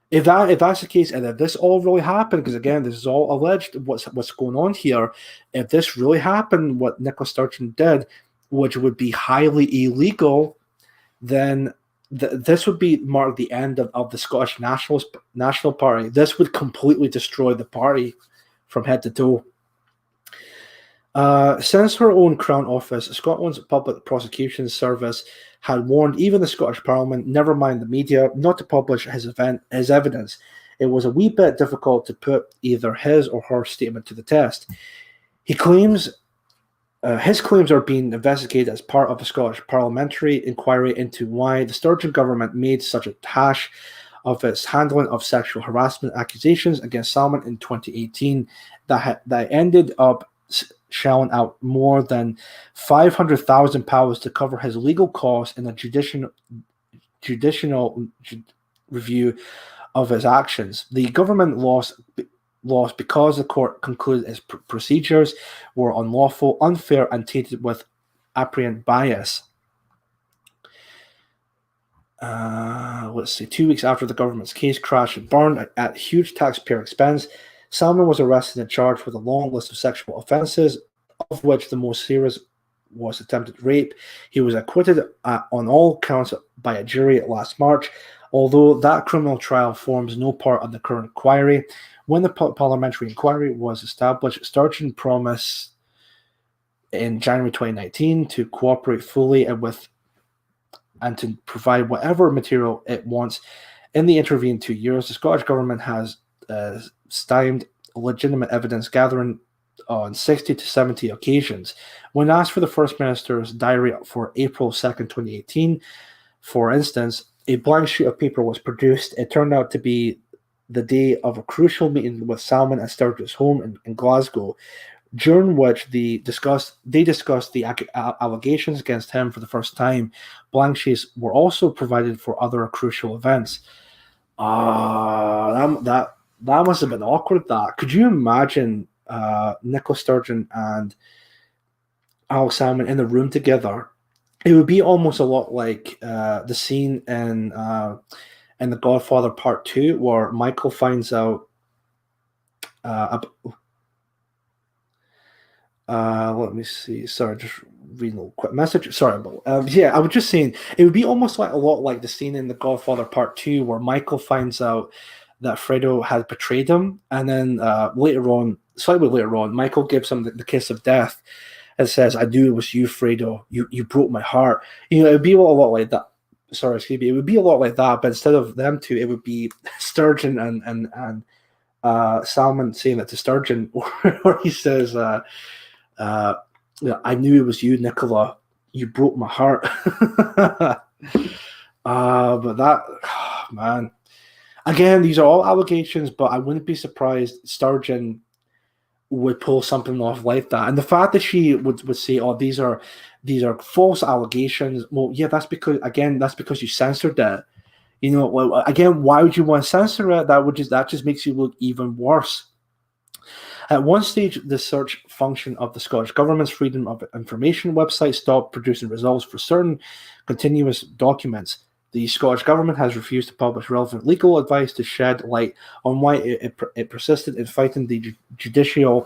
If that's the case, and if this all really happened, because again, this is all alleged, what's going on here, if this really happened, what Nicola Sturgeon did, which would be highly illegal, then this would be mark the end of the Scottish National Party. This would completely destroy the party from head to toe. Since her own Crown Office, Scotland's Public Prosecution Service had warned even the Scottish Parliament, never mind the media, not to publish his evidence. It was a wee bit difficult to put either his or her statement to the test. His claims are being investigated as part of a Scottish parliamentary inquiry into why the Sturgeon government made such a hash of its handling of sexual harassment accusations against Salmon in 2018 that ended up shelling out more than £500,000 to cover his legal costs in a judicial review of his actions. The government lost because the court concluded its procedures were unlawful, unfair, and tainted with apparent bias. Let's see. 2 weeks after the government's case crashed and burned at huge taxpayer expense, Salmon was arrested and charged with a long list of sexual offences, of which the most serious was attempted rape. He was acquitted on all counts by a jury last March, although that criminal trial forms no part of the current inquiry. When the parliamentary inquiry was established, Sturgeon promised in January 2019 to cooperate fully and to provide whatever material it wants. In the intervening 2 years, the Scottish government has stymied legitimate evidence gathering on 60 to 70 occasions. When asked for the First Minister's diary for April 2nd, 2018, for instance, a blank sheet of paper was produced. It turned out to be the day of a crucial meeting with Salmon at Sturgeon's home in Glasgow, during which they discussed the allegations against him for the first time. Blank sheets were also provided for other crucial events. That must have been awkward. That could you imagine Nicola Sturgeon and Al Salmon in the room together, it would be almost a lot like the scene in The Godfather Part 2 where Michael finds out let me see. Sorry, just reading a little quick message. Sorry about. Yeah, I was just saying it would be almost like a lot like the scene in The Godfather Part 2 where Michael finds out that Fredo had betrayed him, and then later on, slightly later on, Michael gives him the kiss of death and says, "I knew it was you, Fredo. You broke my heart." You know, it would be a lot like that. Sorry, excuse me. It would be a lot like that, but instead of them two, it would be Sturgeon and Salmon saying it to Sturgeon, where he says. I knew it was you, Nicola. You broke my heart. But that, man. Again, these are all allegations, but I wouldn't be surprised Sturgeon would pull something off like that. And the fact that she would say, "Oh, these are false allegations." Well, yeah, that's because you censored it. You know, well, again, why would you want to censor it? That just makes you look even worse. At one stage, the search function of the Scottish Government's Freedom of Information website stopped producing results for certain continuous documents. The Scottish Government has refused to publish relevant legal advice to shed light on why it persisted in fighting the judicial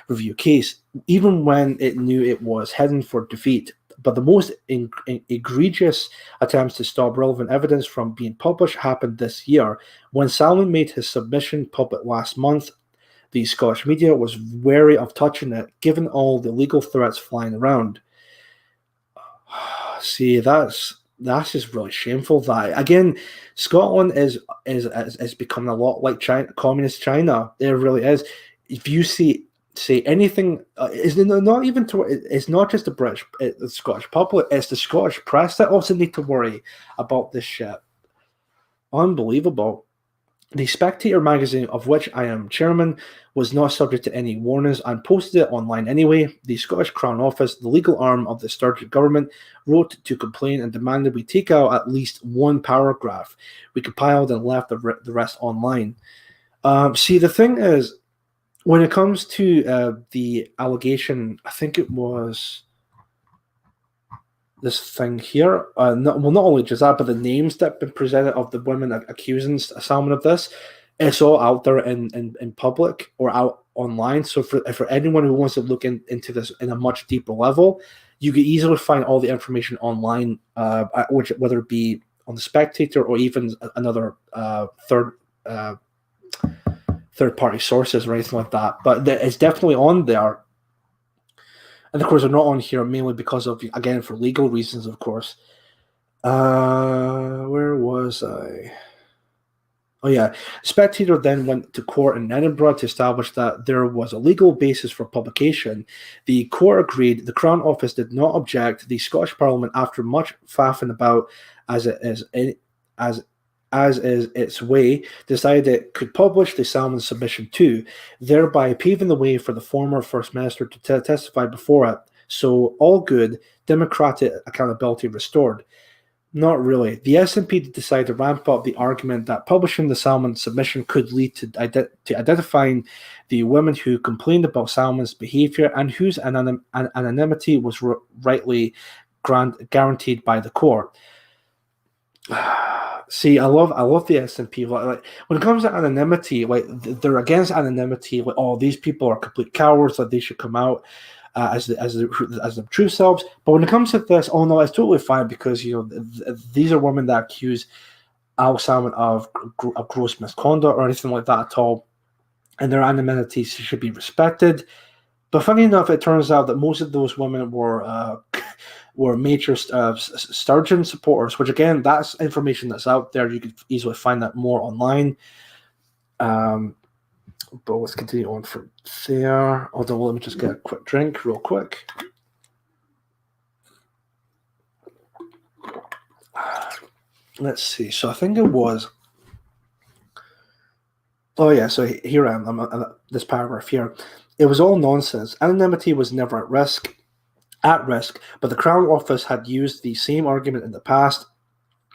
review case, even when it knew it was heading for defeat. But the most egregious attempts to stop relevant evidence from being published happened this year, when Salmon made his submission public last month. The Scottish media was wary of touching it, given all the legal threats flying around. See, that's just really shameful. That again, Scotland is becoming a lot like China, communist China. It really is. If you say anything, it's not even to. It's not just the Scottish public. It's the Scottish press that also need to worry about this shit. Unbelievable. The Spectator magazine, of which I am chairman, was not subject to any warnings and posted it online anyway. The Scottish Crown Office, the legal arm of the Sturgeon government, wrote to complain and demanded we take out at least one paragraph. We compiled and left the rest online. See, the thing is, when it comes to the allegation, I think it was this thing here. Not only just that, but the names that have been presented of the women accusing Salmon of this, it's all out there in public or out online. So for anyone who wants to look into this in a much deeper level, you can easily find all the information online, whether it be on the Spectator or even another third-party sources or anything like that. But it's definitely on there. And of course, they're not on here mainly because of, again, for legal reasons, of course. Where was I? Oh, yeah. Spectator then went to court in Edinburgh to establish that there was a legal basis for publication. The court agreed. The Crown Office did not object. The Scottish Parliament, after much faffing about as is its way, decided it could publish the Salmon submission too, thereby paving the way for the former First Minister to testify before it. So all good, democratic accountability restored. Not really. The SNP decided to ramp up the argument that publishing the Salmon submission could lead to identifying the women who complained about Salmon's behaviour and whose anonymity was rightly guaranteed by the court. See, I love the SNP. Like when it comes to anonymity, like they're against anonymity. Like, oh, these people are complete cowards. That they should come out as the true selves. But when it comes to this, oh no, it's totally fine because these are women that accuse Al Salmon of gross misconduct or anything like that at all, and their anonymity should be respected. But funny enough, it turns out that most of those women were major Sturgeon supporters, which again, that's information that's out there. You could easily find that more online. But let's continue on from there. Although, let me just get a quick drink real quick. Let's see. So I think it was... Oh, yeah. So here I am. I'm this paragraph here. It was all nonsense. Anonymity was never at risk, but the Crown Office had used the same argument in the past,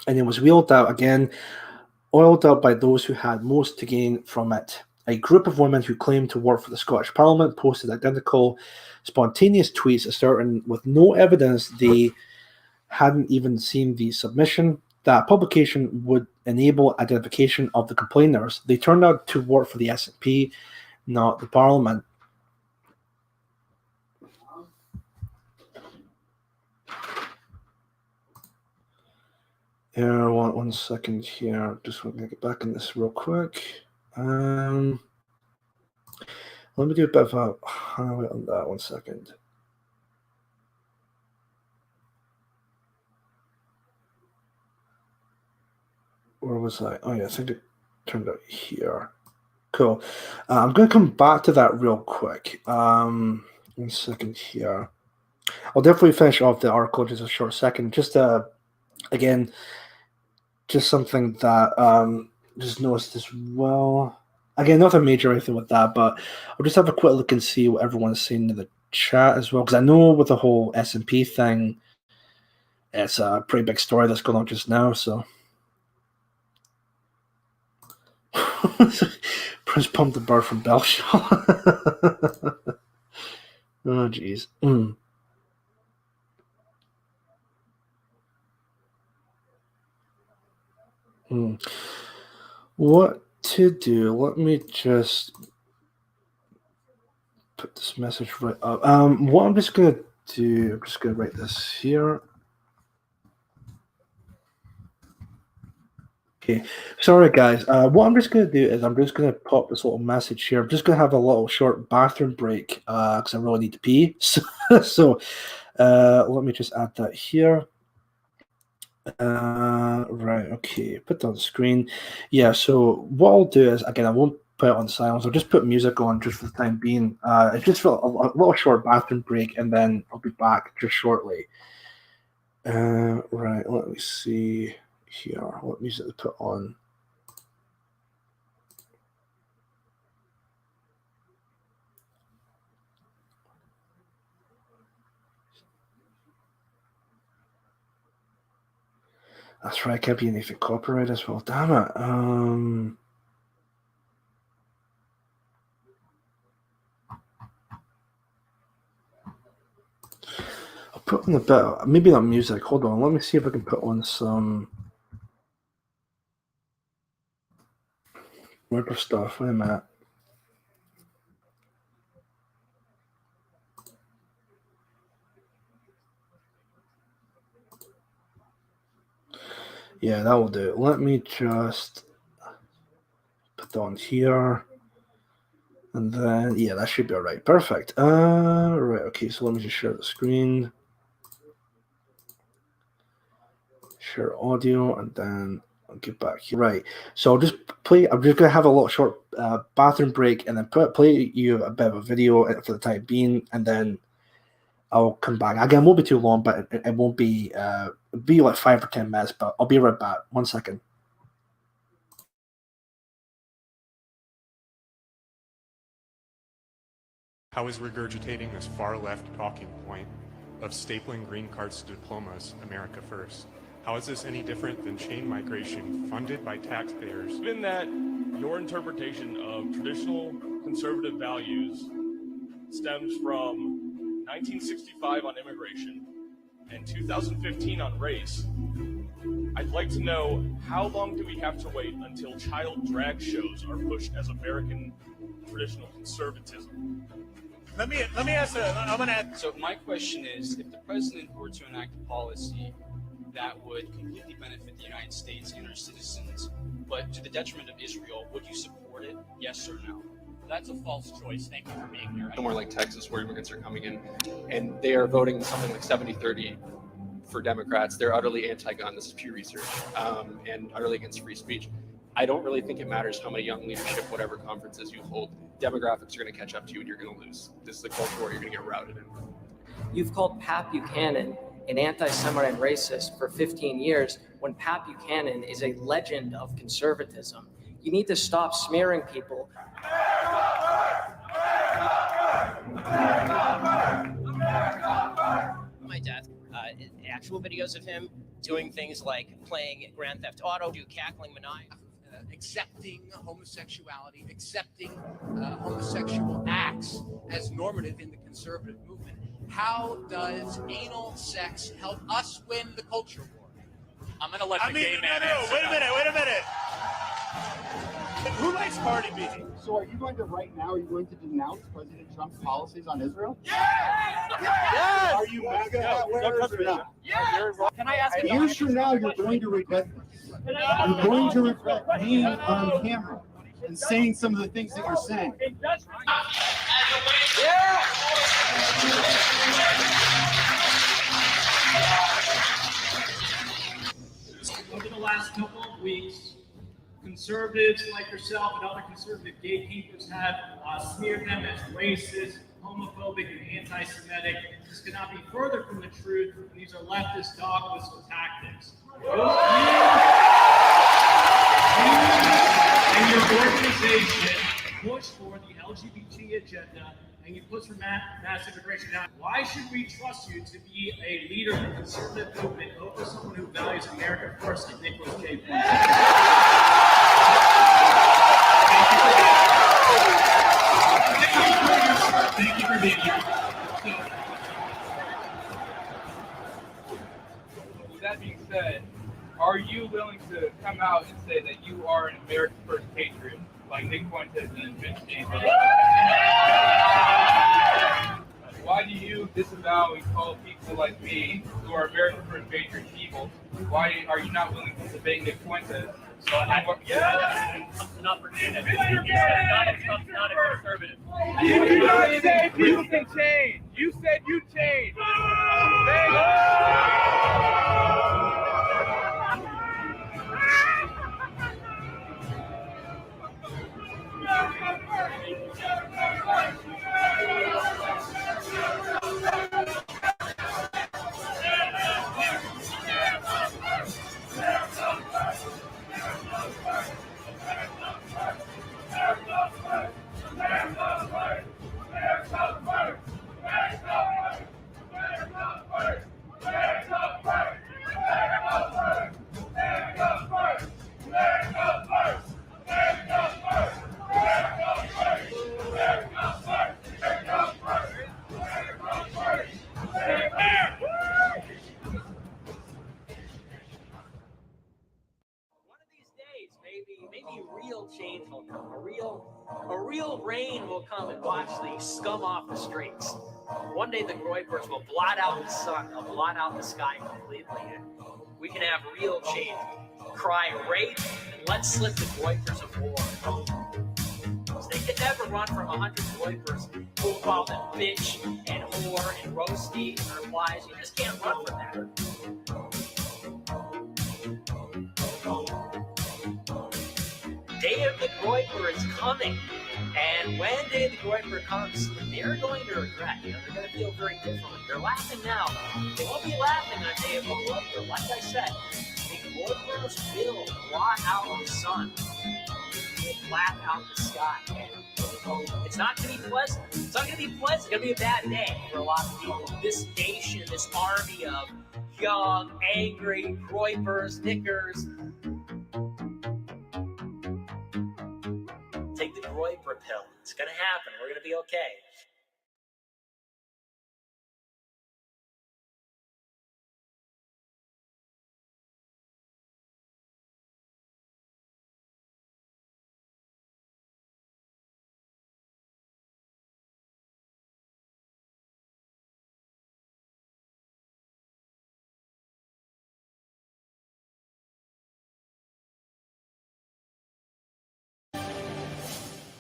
and it was wheeled out again, oiled up by those who had most to gain from it. A group of women who claimed to work for the Scottish Parliament posted identical, spontaneous tweets asserting with no evidence they hadn't even seen the submission, that publication would enable identification of the complainers. They turned out to work for the SNP, not the Parliament. One second here. Just want to get back in this real quick. Let me do a bit of a highlight on that. 1 second. Where was I? Oh yeah, I think it turned out here. Cool. I'm going to come back to that real quick. 1 second here. I'll definitely finish off the article just a short second. Just again, just something that just noticed as well. Again, nothing major or anything with that, but I'll just have a quick look and see what everyone's saying in the chat as well, because I know with the whole S&P thing, it's a pretty big story that's going on just now. So, Prince pumped the bird from Belshall. Oh, jeez. What to do? Let me just put this message right up. What I'm just gonna do, I'm just gonna write this here. Okay, sorry guys. What I'm just gonna do is I'm just gonna pop this little message here. I'm just gonna have a little short bathroom break because I really need to pee. So let me just add that here. Right, okay, put that on the screen. Yeah, so what I'll do is, again, I won't put it on silence. I'll just put music on just for the time being. It's just for a little short bathroom break, and then I'll be back just shortly. Right, let me see here. What music to put on? That's right, can't be anything copyright as well. Damn it. I'll put on a bit, maybe not music. Hold on, let me see if I can put on some murder stuff. Wait a minute. Yeah, that will do. Let me just put that on here. And then, yeah, that should be all right. Perfect. Right, okay, so let me just share the screen. Share audio, and then I'll get back here. Right, so I'm just going to have a little short bathroom break, and then play you a bit of a video for the time being, and then I'll come back. Again, it won't be too long, but it won't be, it'll be like 5 or 10 minutes, but I'll be right back. 1 second. How is regurgitating this far-left talking point of stapling green cards to diplomas America first? How is this any different than chain migration funded by taxpayers? Given that your interpretation of traditional conservative values stems from 1965 on immigration and 2015 on race, I'd like to know, how long do we have to wait until child drag shows are pushed as American traditional conservatism? Let me ask. I'm gonna add. So my question is, if the president were to enact a policy that would completely benefit the United States and our citizens, but to the detriment of Israel, would you support it? Yes or no? That's a false choice. Thank you for being here. Somewhere like Texas, where immigrants are coming in, and they are voting something like 70-30 for Democrats. They're utterly anti-gun. This is Pew Research, and utterly against free speech. I don't really think it matters how many young leadership, whatever conferences you hold. Demographics are going to catch up to you, and you're going to lose. This is the culture war you're going to get routed in. You've called Pat Buchanan an anti-Semite and racist for 15 years when Pat Buchanan is a legend of conservatism. You need to stop smearing people. My death, actual videos of him doing things like playing Grand Theft Auto, cackling maniac. Accepting homosexuality, accepting homosexual acts as normative in the conservative movement. How does anal sex help us win the culture war? I'm going to let the gay man no, answer wait a that. minute. Who likes Cardi B? So are you going to right now, are you going to denounce President Trump's policies on Israel? Yes! Are you MAGA hat wearers or not? Can I ask Years from now, you're going to regret this. You're going to regret being on camera and saying some of the things that you're saying. Over the last couple of weeks, conservatives like yourself and other conservative gatekeepers have smeared them as racist, homophobic, and anti-Semitic. This cannot be further from the truth. These are leftist dogmas and tactics. You and your organization push for the LGBT agenda, and you push for mass immigration. Now, why should we trust you to be a leader in the conservative movement over someone who values America first, like Nicholas J. Thank you for being here. With that being said, are you willing to come out and say that you are an American First patriot, like Nick Fuentes and Vince James? Why do you disavow and call people like me, who are American First patriot people, why are you not willing to debate Nick Fuentes? So not for not a conservative. You did not say people can change. You said you changed. Maybe real change will come. A real rain will come and wash the scum off the streets. One day the Groypers will blot out the sun, they'll blot out the sky completely, and we can have real change. Cry rape and let's slip the Groypers of war. They can never run from 100 Groypers who call them bitch and whore and roasty and replies. You just can't run from that. Day of the Groyper is coming, and when Day of the Groyper comes, they're going to regret. They're going to feel very differently. They're laughing now. They won't be laughing on Day of the Groyper. Like I said, the Groypers will blot out the sun. Will black out the sky. It's not going to be pleasant. It's not going to be pleasant. It's going to be a bad day for a lot of people. This nation, this army of young, angry Groypers, knickers. Take the Groyper pill. It's going to happen. We're going to be okay.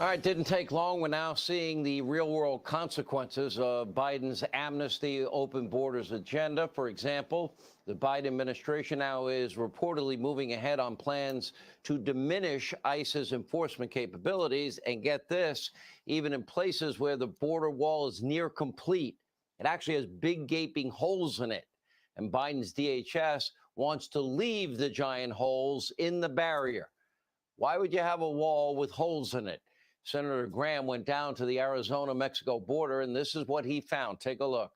All right, didn't take long. We're now seeing the real-world consequences of Biden's amnesty, open borders agenda. For example, the Biden administration now is reportedly moving ahead on plans to diminish ICE's enforcement capabilities. And get this, even in places where the border wall is near complete, it actually has big gaping holes in it. And Biden's DHS wants to leave the giant holes in the barrier. Why would you have a wall with holes in it? Senator Graham went down to the Arizona-Mexico border, and this is what he found. Take a look.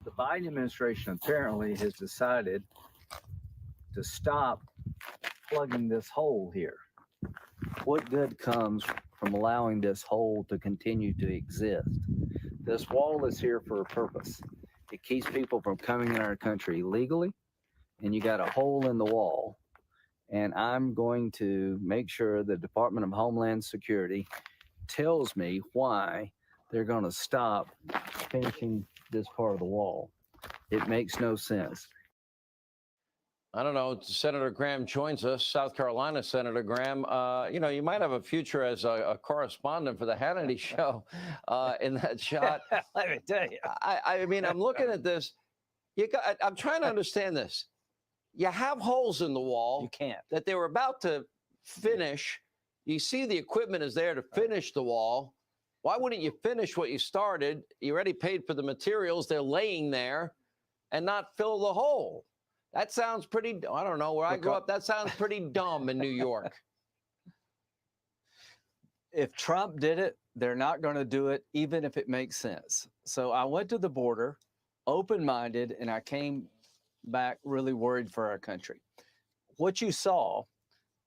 The Biden administration apparently has decided to stop plugging this hole here. what good comes from allowing this hole to continue to exist? This wall is here for a purpose. It keeps people from coming in our country legally, and you got a hole in the wall. And I'm going to make sure the Department of Homeland Security tells me why they're going to stop finishing this part of the wall. It makes no sense. I don't know. Senator Graham joins us, South Carolina Senator Graham. You know, you might have a future as a correspondent for the Hannity show in that shot. Let me tell you. I mean, I'm looking at this. I'm trying to understand this. You have holes in the wall. You can't. That they were about to finish. You see the equipment is there to finish the wall. Why wouldn't you finish what you started? You already paid for the materials. They're laying there and not fill the hole. That sounds pretty, I don't know, where I grew up, that sounds pretty dumb in New York. If Trump did it, they're not going to do it, even if it makes sense. So I went to the border, open-minded, and I came back really worried for our country. What you saw,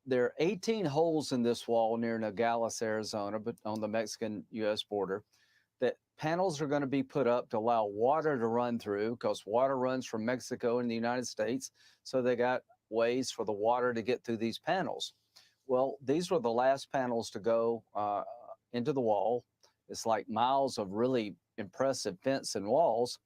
there are 18 holes in this wall near Nogales, Arizona, but on the Mexican-U.S. border, that panels are going to be put up to allow water to run through, because water runs from Mexico and the United States. So they got ways for the water to get through these panels. Well, these were the last panels to go into the wall. It's like miles of really impressive fence and walls.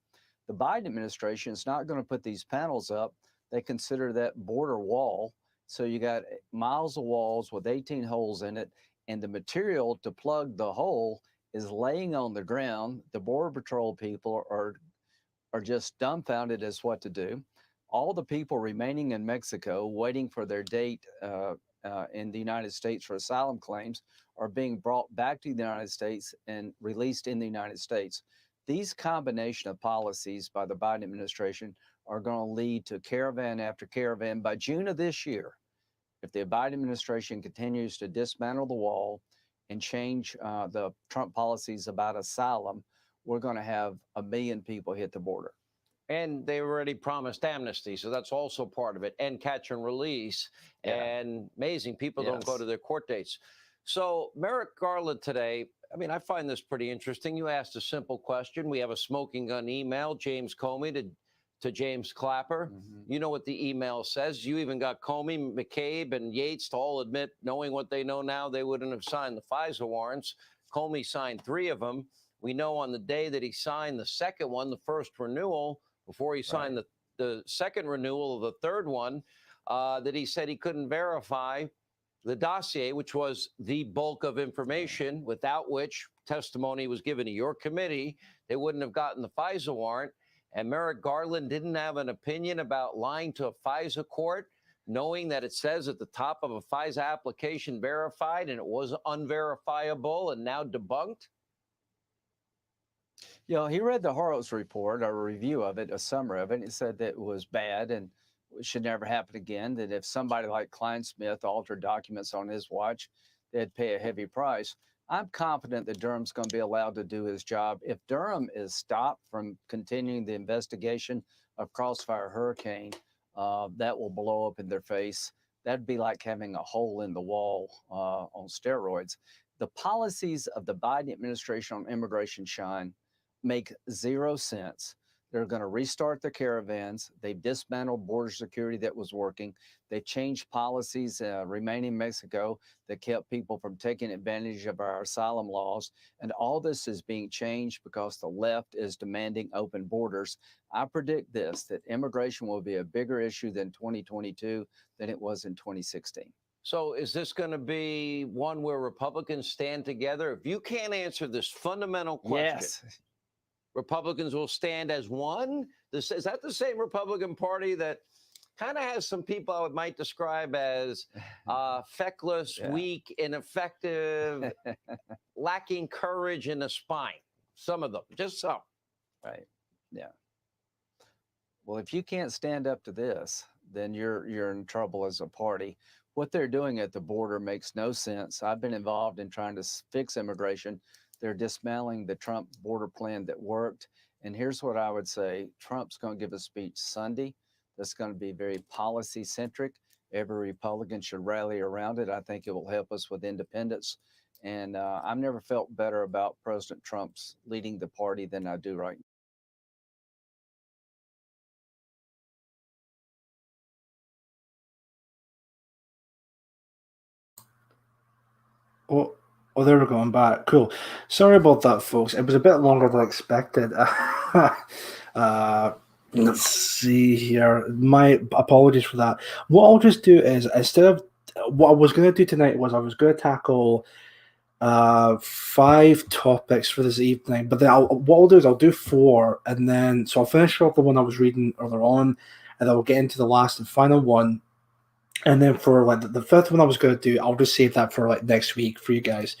The Biden administration is not going to put these panels up. They consider that border wall. So you got miles of walls with 18 holes in it, and the material to plug the hole is laying on the ground. The Border Patrol people are just dumbfounded as what to do. All the people remaining in Mexico waiting for their date in the United States for asylum claims are being brought back to the United States and released in the United States. These combination of policies by the Biden administration are going to lead to caravan after caravan. By June of this year, if the Biden administration continues to dismantle the wall and change the Trump policies about asylum, we're going to have 1 million people hit the border. And they already promised amnesty, so that's also part of it, and catch and release. Yeah. And amazing, people don't go Yes. to their court dates. So Merrick Garland today, I mean, I find this pretty interesting. You asked a simple question. We have a smoking gun email, James Comey to James Clapper. You know what the email says. You even got Comey, McCabe, and Yates to all admit, knowing what they know now, they wouldn't have signed the FISA warrants. Comey signed 3 of them. We know on the day that he signed the second one, the first renewal, before he signed the second renewal of the third one, that he said he couldn't verify the dossier, which was the bulk of information, without which testimony was given to your committee, they wouldn't have gotten the FISA warrant. And Merrick Garland didn't have an opinion about lying to a FISA court, knowing that it says at the top of a FISA application verified, and it was unverifiable and now debunked? You know, he read the Horowitz report, a review of it, a summary of it, and it said that it was bad and it should never happen again, that if somebody like Klein Smith altered documents on his watch, they'd pay a heavy price. I'm confident that Durham's going to be allowed to do his job. If Durham is stopped from continuing the investigation of Crossfire Hurricane, that will blow up in their face. That'd be like having a hole in the wall on steroids. The policies of the Biden administration on immigration, Sean, make 0 sense. They're going to restart the caravans. They've dismantled border security that was working. They changed policies remaining in Mexico that kept people from taking advantage of our asylum laws. And all this is being changed because the left is demanding open borders. I predict this, that immigration will be a bigger issue than 2022 than it was in 2016. So is this going to be one where Republicans stand together? If you can't answer this fundamental question, Yes. Republicans will stand as one? Is that the same Republican Party that kind of has some people I might describe as feckless, weak, ineffective, lacking courage in the spine? Some of them, just some. Right. Yeah. Well, if you can't stand up to this, then you're in trouble as a party. What they're doing at the border makes no sense. I've been involved in trying to fix immigration. They're dismantling the Trump border plan that worked. And here's what I would say. Trump's going to give a speech Sunday that's going to be very policy-centric. Every Republican should rally around it. I think it will help us with independence. And I've never felt better about President Trump's leading the party than I do right now. Oh, there we go. I'm back. Cool. Sorry about that, folks. It was a bit longer than expected. Let's see here. My apologies for that. What I'll just do is, instead of what I was going to do tonight, was I was going to tackle 5 topics for this evening, but then what I'll do is I'll do 4, and then so I'll finish off the one I was reading earlier on, and then we'll get into the last and final one. And then for like the 5th one I was going to do, I'll just save that for like next week for you guys.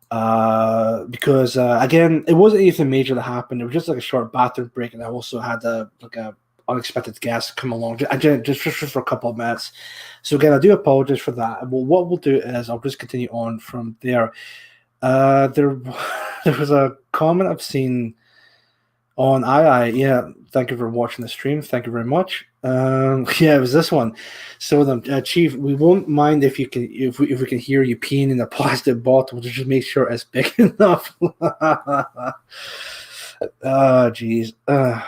Because again, it wasn't anything major that happened. It was just like a short bathroom break, and I also had a unexpected guest come along just for a couple of minutes. So again, I do apologize for that. Well, what we'll do is I'll just continue on from there. There was a comment I've seen on yeah, thank you for watching the stream. Thank you very much. Yeah, it was this one. So Chief, we won't mind if we can hear you peeing in a plastic bottle. Just make sure it's big enough. Oh, geez. Thanks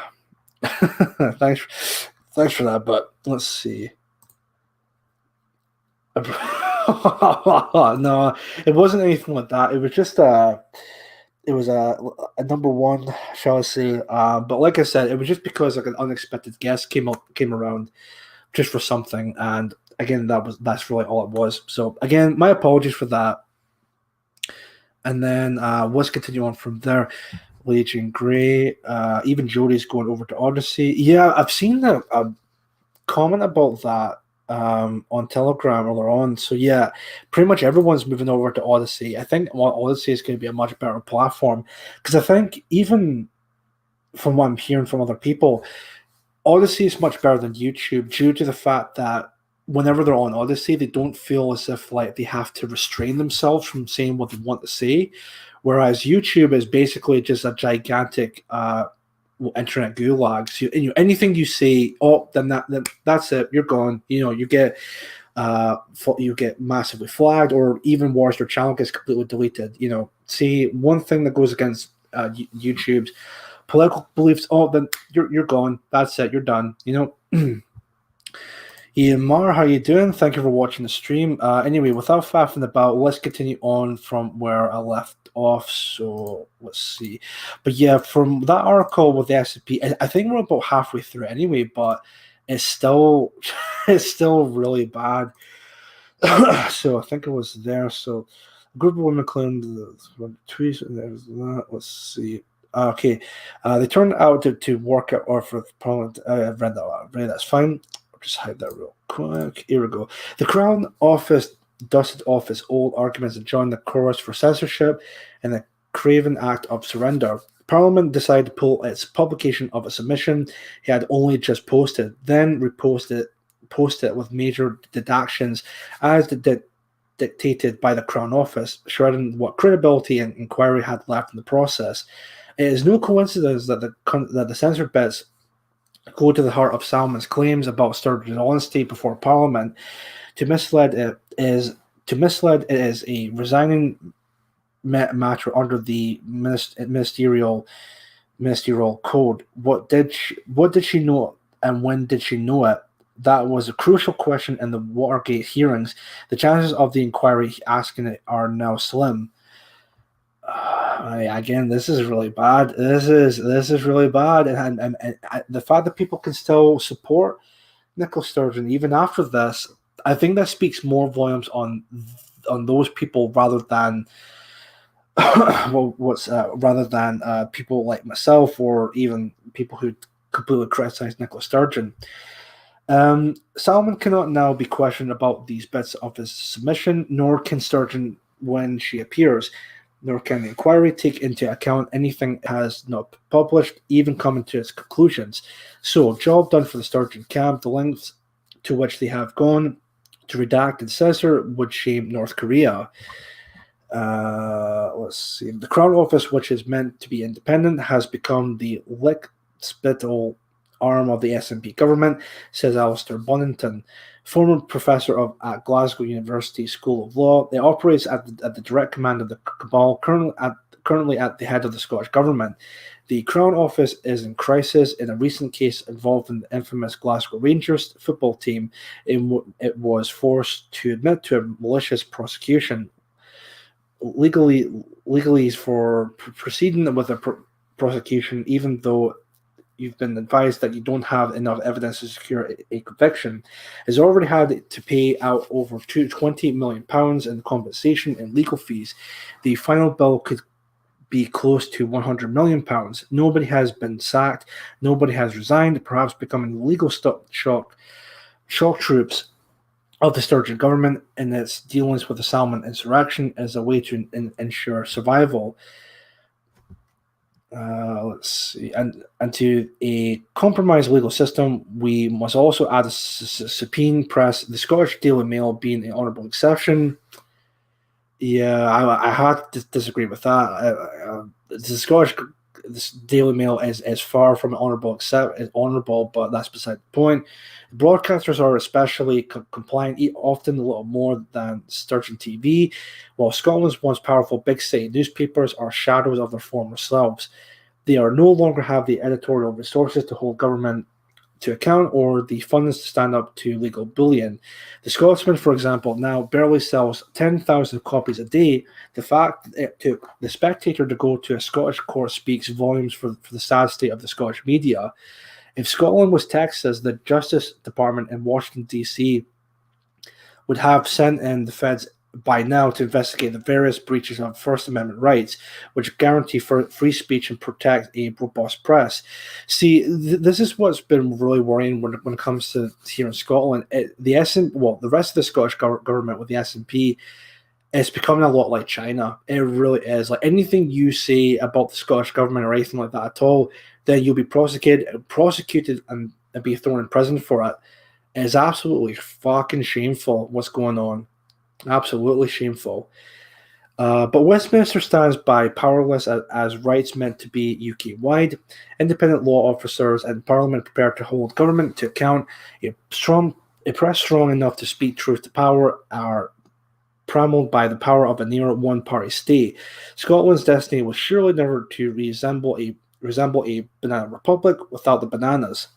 for that. But let's see. No, it wasn't anything like that. It was just it was a number one, shall I say? But like I said, it was just because like an unexpected guest came around just for something, and again, that's really all it was. So again, my apologies for that. And then let's continue on from there. Legion Grey, even Jody's going over to Odyssey. Yeah, I've seen a comment about that on Telegram earlier on. So yeah, pretty much everyone's moving over to Odyssey. I think Odyssey is going to be a much better platform, because I think even from what I'm hearing from other people, Odyssey is much better than YouTube due to the fact that whenever they're on Odyssey, they don't feel as if like they have to restrain themselves from saying what they want to say, whereas YouTube is basically just a gigantic internet gulag. So anything you say, then that's it. You're gone. You get massively flagged, or even worse, your channel gets completely deleted. See one thing that goes against YouTube's political beliefs. Then you're gone. That's it. You're done. Ian Mar, how you doing? Thank you for watching the stream. Anyway, without faffing about, let's continue on from where I left off. So let's see. But yeah, from that article with the S&P, I think we're about halfway through anyway, but it's still really bad. So I think it was there. So a group of women claimed the tweets, and there's that. Let's see. Okay, they turned out to work at or for Parliament. I've read that. That's fine. Just hide that real quick. Here we go. The Crown Office dusted off its old arguments and joined the chorus for censorship and the Craven Act of Surrender. Parliament decided to pull its publication of a submission he had only just posted, then posted it with major deductions as dictated by the Crown Office, shredding what credibility and inquiry had left in the process. It is no coincidence that the censored bits go to the heart of Salmon's claims about Sturgeon's honesty before Parliament. To mislead it is a resigning matter under the ministerial code. What did she know, and when did she know it? That was a crucial question in the Watergate hearings. The chances of the inquiry asking it are now slim. Again, this is really bad. This is really bad, and the fact that people can still support Nicola Sturgeon even after this, I think that speaks more volumes on those people rather than people like myself, or even people who completely criticize Nicola Sturgeon. Salmon cannot now be questioned about these bits of his submission, nor can Sturgeon when she appears. Nor can the inquiry take into account anything it has not published, even coming to its conclusions. So, job done for the Sturgeon camp. The lengths to which they have gone to redact and censor would shame North Korea. Let's see. The Crown Office, which is meant to be independent, has become the lick-spittle arm of the SNP government, says Alistair Bonington, former professor at Glasgow University School of Law. It operates at the direct command of the cabal, currently at the head of the Scottish Government. The Crown Office is in crisis in a recent case involving the infamous Glasgow Rangers football team. It was forced to admit to a malicious prosecution. Legally for proceeding with a prosecution, even though you've been advised that you don't have enough evidence to secure a conviction, has already had to pay out over £20 million in compensation and legal fees. The final bill could be close to £100 million. Nobody has been sacked. Nobody has resigned, perhaps becoming the legal shock troops of the Sturgeon government in its dealings with the Salmon insurrection as a way to ensure survival. Let's see, and to a compromised legal system, we must also add a subpoena press. The Scottish Daily Mail being an honourable exception. Yeah, I had to disagree with that. The Scottish Daily Mail is far from honourable, but that's beside the point. Broadcasters are especially compliant, often a little more than Sturgeon TV, while Scotland's once powerful big city newspapers are shadows of their former selves. They are no longer have the editorial resources to hold government to account or the funds to stand up to legal bullion. The Scotsman, for example, now barely sells 10,000 copies a day. The fact that it took the Spectator to go to a Scottish court speaks volumes for the sad state of the Scottish media. If Scotland was Texas, the Justice Department in Washington, D.C. would have sent in the feds by now to investigate the various breaches of First Amendment rights, which guarantee free speech and protect a robust press. See, this is what's been really worrying when it comes to here in Scotland. The rest of the Scottish government with the SNP, it's becoming a lot like China. It really is. Like anything you say about the Scottish government or anything like that at all, then you'll be prosecuted and be thrown in prison for it. It's absolutely fucking shameful what's going on. Absolutely shameful. But Westminster stands by powerless as rights meant to be UK-wide. Independent law officers and Parliament prepared to hold government to account. A press strong enough to speak truth to power are prammeled by the power of a near one-party state. Scotland's destiny was surely never to resemble a banana republic without the bananas.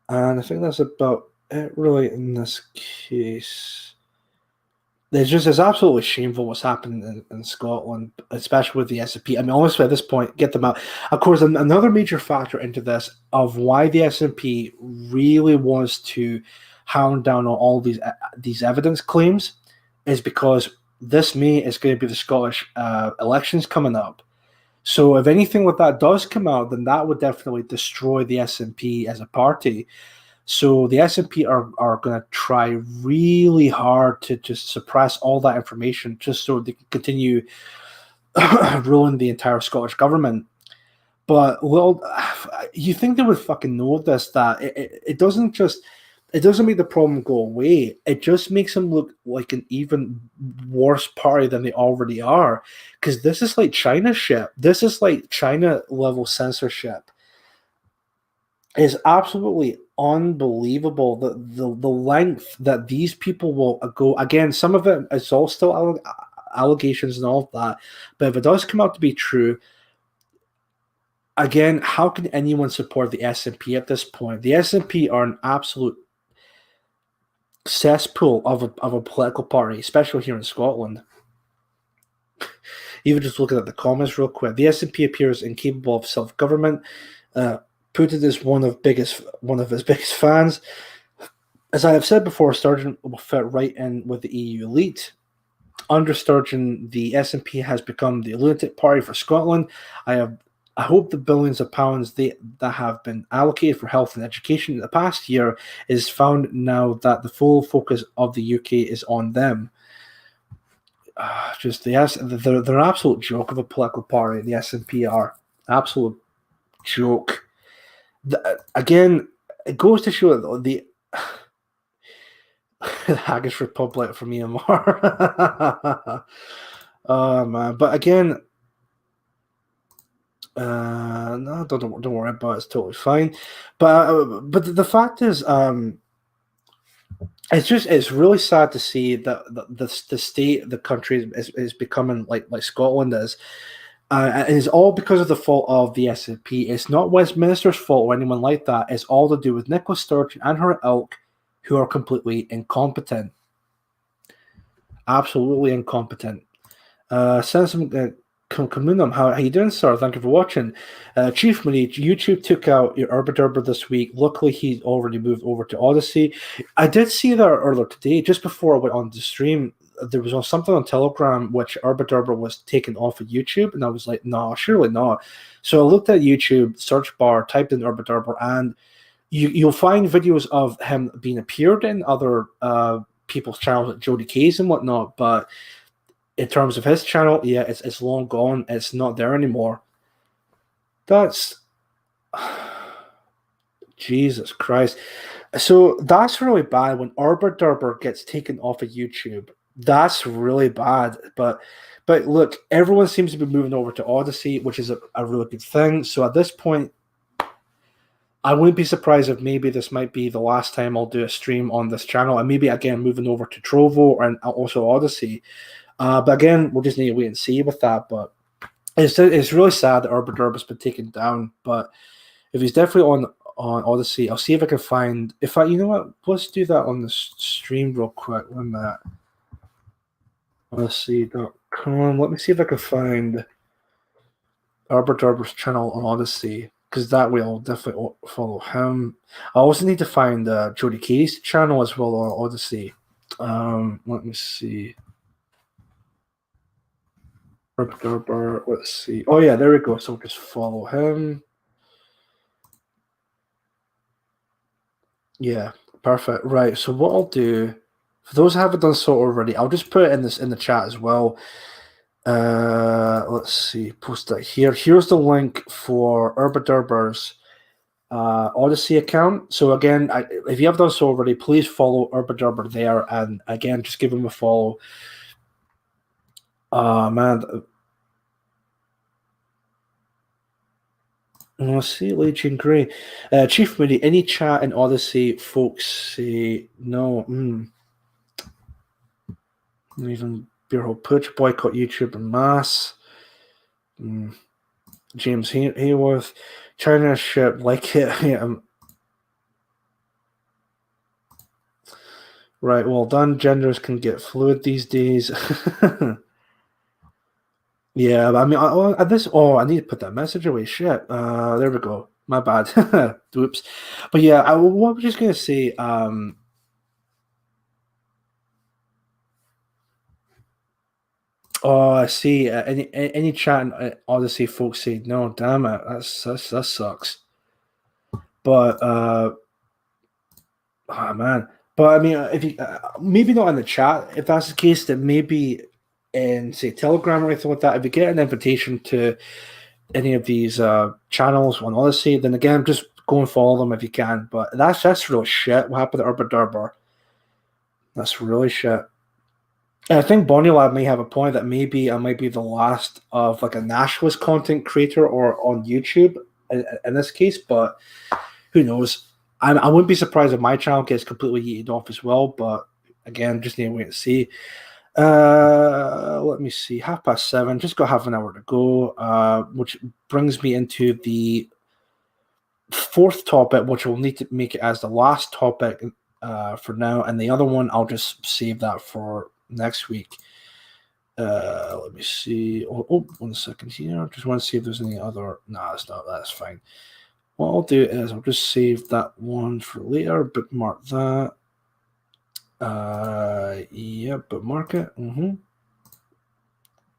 And I think that's about it, really, in this case. It's absolutely shameful what's happening in Scotland, especially with the SNP. I mean, honestly, at this point, get them out. Of course, another major factor into this of why the SNP really wants to hound down on all these evidence claims is because this May is going to be the Scottish elections coming up. So if anything like that does come out, then that would definitely destroy the SNP as a party. So the SNP are going to try really hard to just suppress all that information just so they can continue ruling the entire Scottish government. But you think they would fucking know this, that it doesn't make the problem go away. It just makes them look like an even worse party than they already are. Because this is like China shit. This is like China level censorship. It's absolutely unbelievable the length that these people will go. Again, some of it is all still allegations and all of that. But if it does come out to be true, again, how can anyone support the SNP at this point? The SNP are an absolute cesspool of a political party, especially here in Scotland. Even just looking at the comments real quick, the SNP appears incapable of self-government. Putin is one of his biggest fans. As I have said before, Sturgeon will fit right in with the EU elite. Under Sturgeon, the SNP has become the lunatic party for Scotland. I hope the billions of pounds that have been allocated for health and education in the past year is found now that the full focus of the UK is on them. They're an absolute joke of a political party. The SNP are absolute joke. Again, it goes to show the Haggis Republic from Myanmar. Oh man! But again, no, don't worry about it. It's totally fine. But the fact is, it's really sad to see that the state the country is becoming like Scotland is. And it's all because of the fault of the SNP. It's not Westminster's fault or anyone like that. It's all to do with Nicola Sturgeon and her ilk, who are completely incompetent. Absolutely incompetent. Sensum Kamunam, how you doing, sir? Thank you for watching. Chief Moody, YouTube took out your Urban this week. Luckily, he's already moved over to Odyssey. I did see that earlier today, just before I went on the stream. There was something on Telegram which Urban was taken off of YouTube, and I was like, no, surely not. So I looked at YouTube search bar, typed in Urban, and you'll find videos of him being appeared in other people's channels, like Jody K's and whatnot, but in terms of his channel, yeah, it's long gone. It's not there anymore. That's Jesus Christ. So that's really bad when Urban gets taken off of YouTube. That's really bad. But look, everyone seems to be moving over to Odyssey, which is a really good thing. So at this point, I wouldn't be surprised if maybe this might be the last time I'll do a stream on this channel, and maybe again moving over to Trovo and also Odyssey. But again, we'll just need to wait and see with that. But it's really sad that Urban has been taken down. But if he's definitely on Odyssey, I'll see if I can find. You know what? Let's do that on the stream real quick. 1 minute. Odyssey.com. Let me see if I can find Urban's channel on Odyssey, because that way I'll definitely follow him. I also need to find Jody K's channel as well on Odyssey. Let me see. Let's see. Oh yeah, there we go. So just follow him. Yeah, perfect. Right. So what I'll do, for those who haven't done so already, I'll just put it in the chat as well. Let's see. Post that here. Here's the link for Urban's Odyssey account. So again, if you have done so already, please follow Urban there, and again, just give him a follow. Man. Let's see, Legion Grey. Chief Moody, any chat in Odyssey, folks say no. Even Beerhole Putsch, boycott YouTube en masse. James Hayworth, China ship, like it. Yeah, right, well done. Genders can get fluid these days. Yeah, I mean, I need to put that message away. Shit. There we go. My bad. Oops. But yeah, what I was just gonna say. Oh, I see. Any chat in Odyssey folks say no. Damn it, that sucks. But oh man. But I mean, if you maybe not in the chat, if that's the case, then maybe in say Telegram or anything like that. If you get an invitation to any of these channels on Odyssey, then again, just go and follow them if you can. But that's really shit. What happened to Urban? That's really shit. And I think Bonnie Lab may have a point that maybe I might be the last of like a nationalist content creator or on YouTube in this case, but who knows? I wouldn't be surprised if my channel gets completely yeeted off as well, but again, just need to wait and see. Let me see, 7:30, just got half an hour to go, which brings me into the fourth topic, which we'll need to make it as the last topic for now, and the other one I'll just save that for next week. Let me see. Oh, 1 second here. Just want to see if there's any other. No, it's not. That's fine. What I'll do is I'll just save that one for later. Bookmark that. Yeah, bookmark it.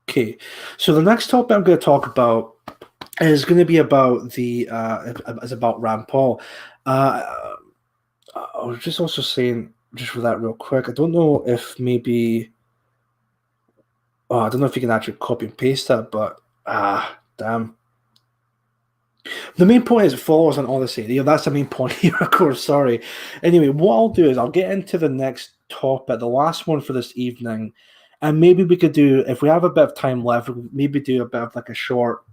Okay. So the next topic I'm going to talk about is going to be about is about Rand Paul. I was just also saying, just for that real quick, I don't know if maybe. Oh, I don't know if you can actually copy and paste that, but damn. The main point is it follows on Odyssey. Yeah, that's the main point here, of course. Sorry. Anyway, what I'll do is I'll get into the next topic, the last one for this evening, and maybe we could do, if we have a bit of time left, maybe do a bit of like a short,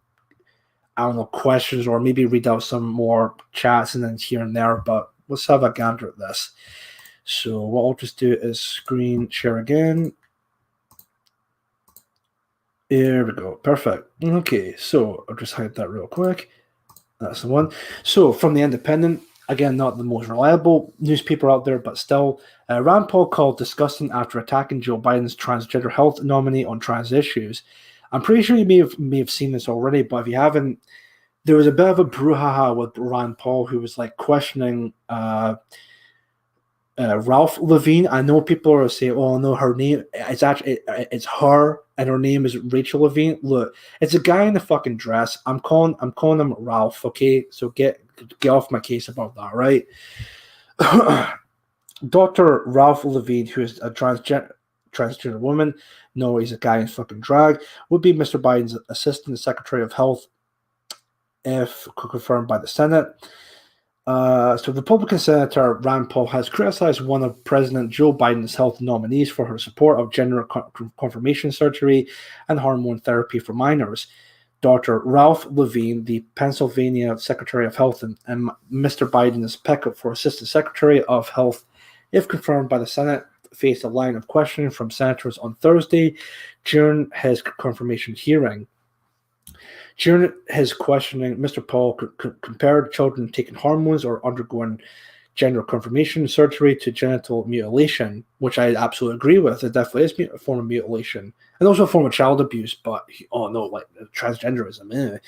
I don't know, questions, or maybe read out some more chats and then here and there. But let's have a gander at this. So what I'll just do is screen share again. There we go. Perfect. Okay, so I'll just hide that real quick. That's the one. So from the Independent, again, not the most reliable newspaper out there, but still, Rand Paul called disgusting after attacking Joe Biden's transgender health nominee on trans issues. I'm pretty sure you may have seen this already, but if you haven't, there was a bit of a brouhaha with Rand Paul, who was like questioning Ralph Levine. I know people are saying, "Oh no, her name it's actually it's her, and her name is Rachel Levine." Look, it's a guy in a fucking dress. I'm calling him Ralph. Okay, so get off my case about that, right? Dr. Ralph Levine, who is a transgender woman, no, he's a guy in fucking drag, would be Mr. Biden's Assistant Secretary of Health if confirmed by the Senate. So Republican Senator Rand Paul has criticized one of President Joe Biden's health nominees for her support of gender confirmation surgery and hormone therapy for minors. Dr. Ralph Levine, the Pennsylvania Secretary of Health, and Mr. Biden's pick for Assistant Secretary of Health, if confirmed by the Senate, faced a line of questioning from senators on Thursday during his confirmation hearing. During his questioning, Mr. Paul compared children taking hormones or undergoing gender confirmation surgery to genital mutilation, which I absolutely agree with. It definitely is a form of mutilation and also a form of child abuse, but like transgenderism.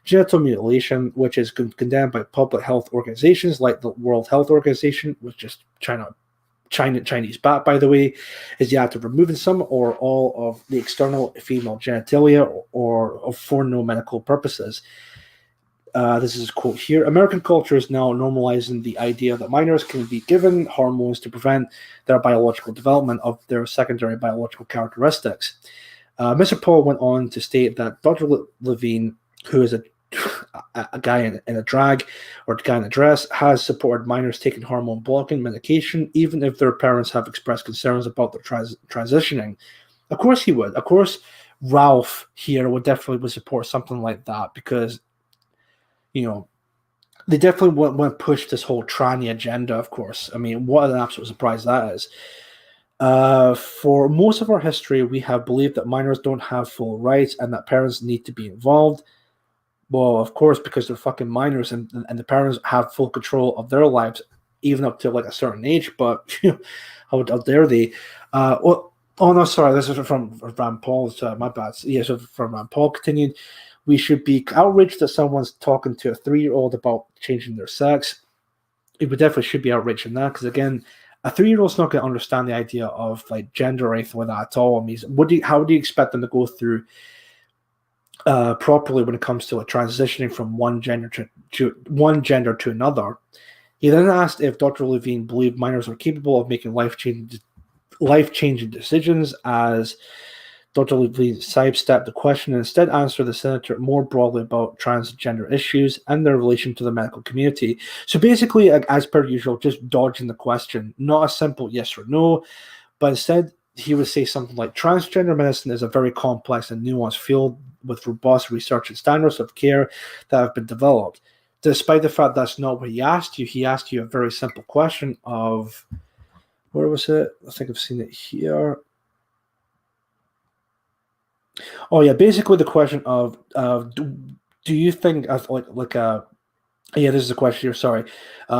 Genital mutilation, which is condemned by public health organizations like the World Health Organization, which is Chinese bat, by the way, is the act of removing some or all of the external female genitalia or for no medical purposes. This is a quote here. American culture is now normalizing the idea that minors can be given hormones to prevent their biological development of their secondary biological characteristics. Mr. Paul went on to state that Dr. Levine, who is a guy in a drag or a guy in a dress, has supported minors taking hormone blocking medication, even if their parents have expressed concerns about their transitioning. Of course he would. Of course, Ralph here would support something like that because, they definitely want to push this whole tranny agenda, of course. I mean, what an absolute surprise that is. For most of our history, we have believed that minors don't have full rights and that parents need to be involved. Well, of course, because they're fucking minors and the parents have full control of their lives, even up to like a certain age. But how dare they? Oh no, sorry, this is from Rand Paul's. My bad. Yeah, so from Rand Paul continued. We should be outraged that someone's talking to a 3-year-old about changing their sex. We definitely should be outraged in that because again, a 3-year-old's not going to understand the idea of like gender or anything like that at all. I mean, how do you expect them to go through properly when it comes to transitioning from one gender to another? He then asked if Dr. Levine believed minors are capable of making life-changing decisions, as Dr. Levine sidestepped the question and instead answered the senator more broadly about transgender issues and their relation to the medical community. So basically, as per usual, just dodging the question, not a simple yes or no, but instead he would say something like, transgender medicine is a very complex and nuanced field with robust research and standards of care that have been developed. Despite the fact that's not what he asked you a very simple question of, where was it? I think I've seen it here. Oh yeah, basically the question of do you think of this is a question here. Sorry,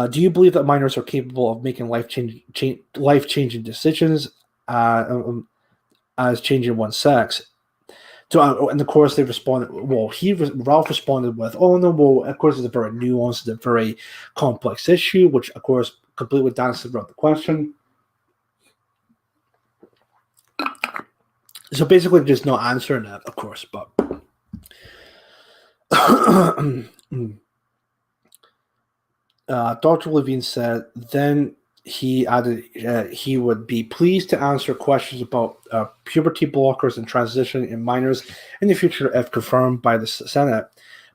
do you believe that minors are capable of making life-changing decisions as changing one's sex? So, and of course they responded. Well, Ralph responded with, "Oh no, well, of course it's a very nuanced, a very complex issue," which of course completely danced around the question. So basically, just not answering that, of course. But Dr. Levine said then he added he would be pleased to answer questions about puberty blockers and transition in minors in the future if confirmed by the Senate.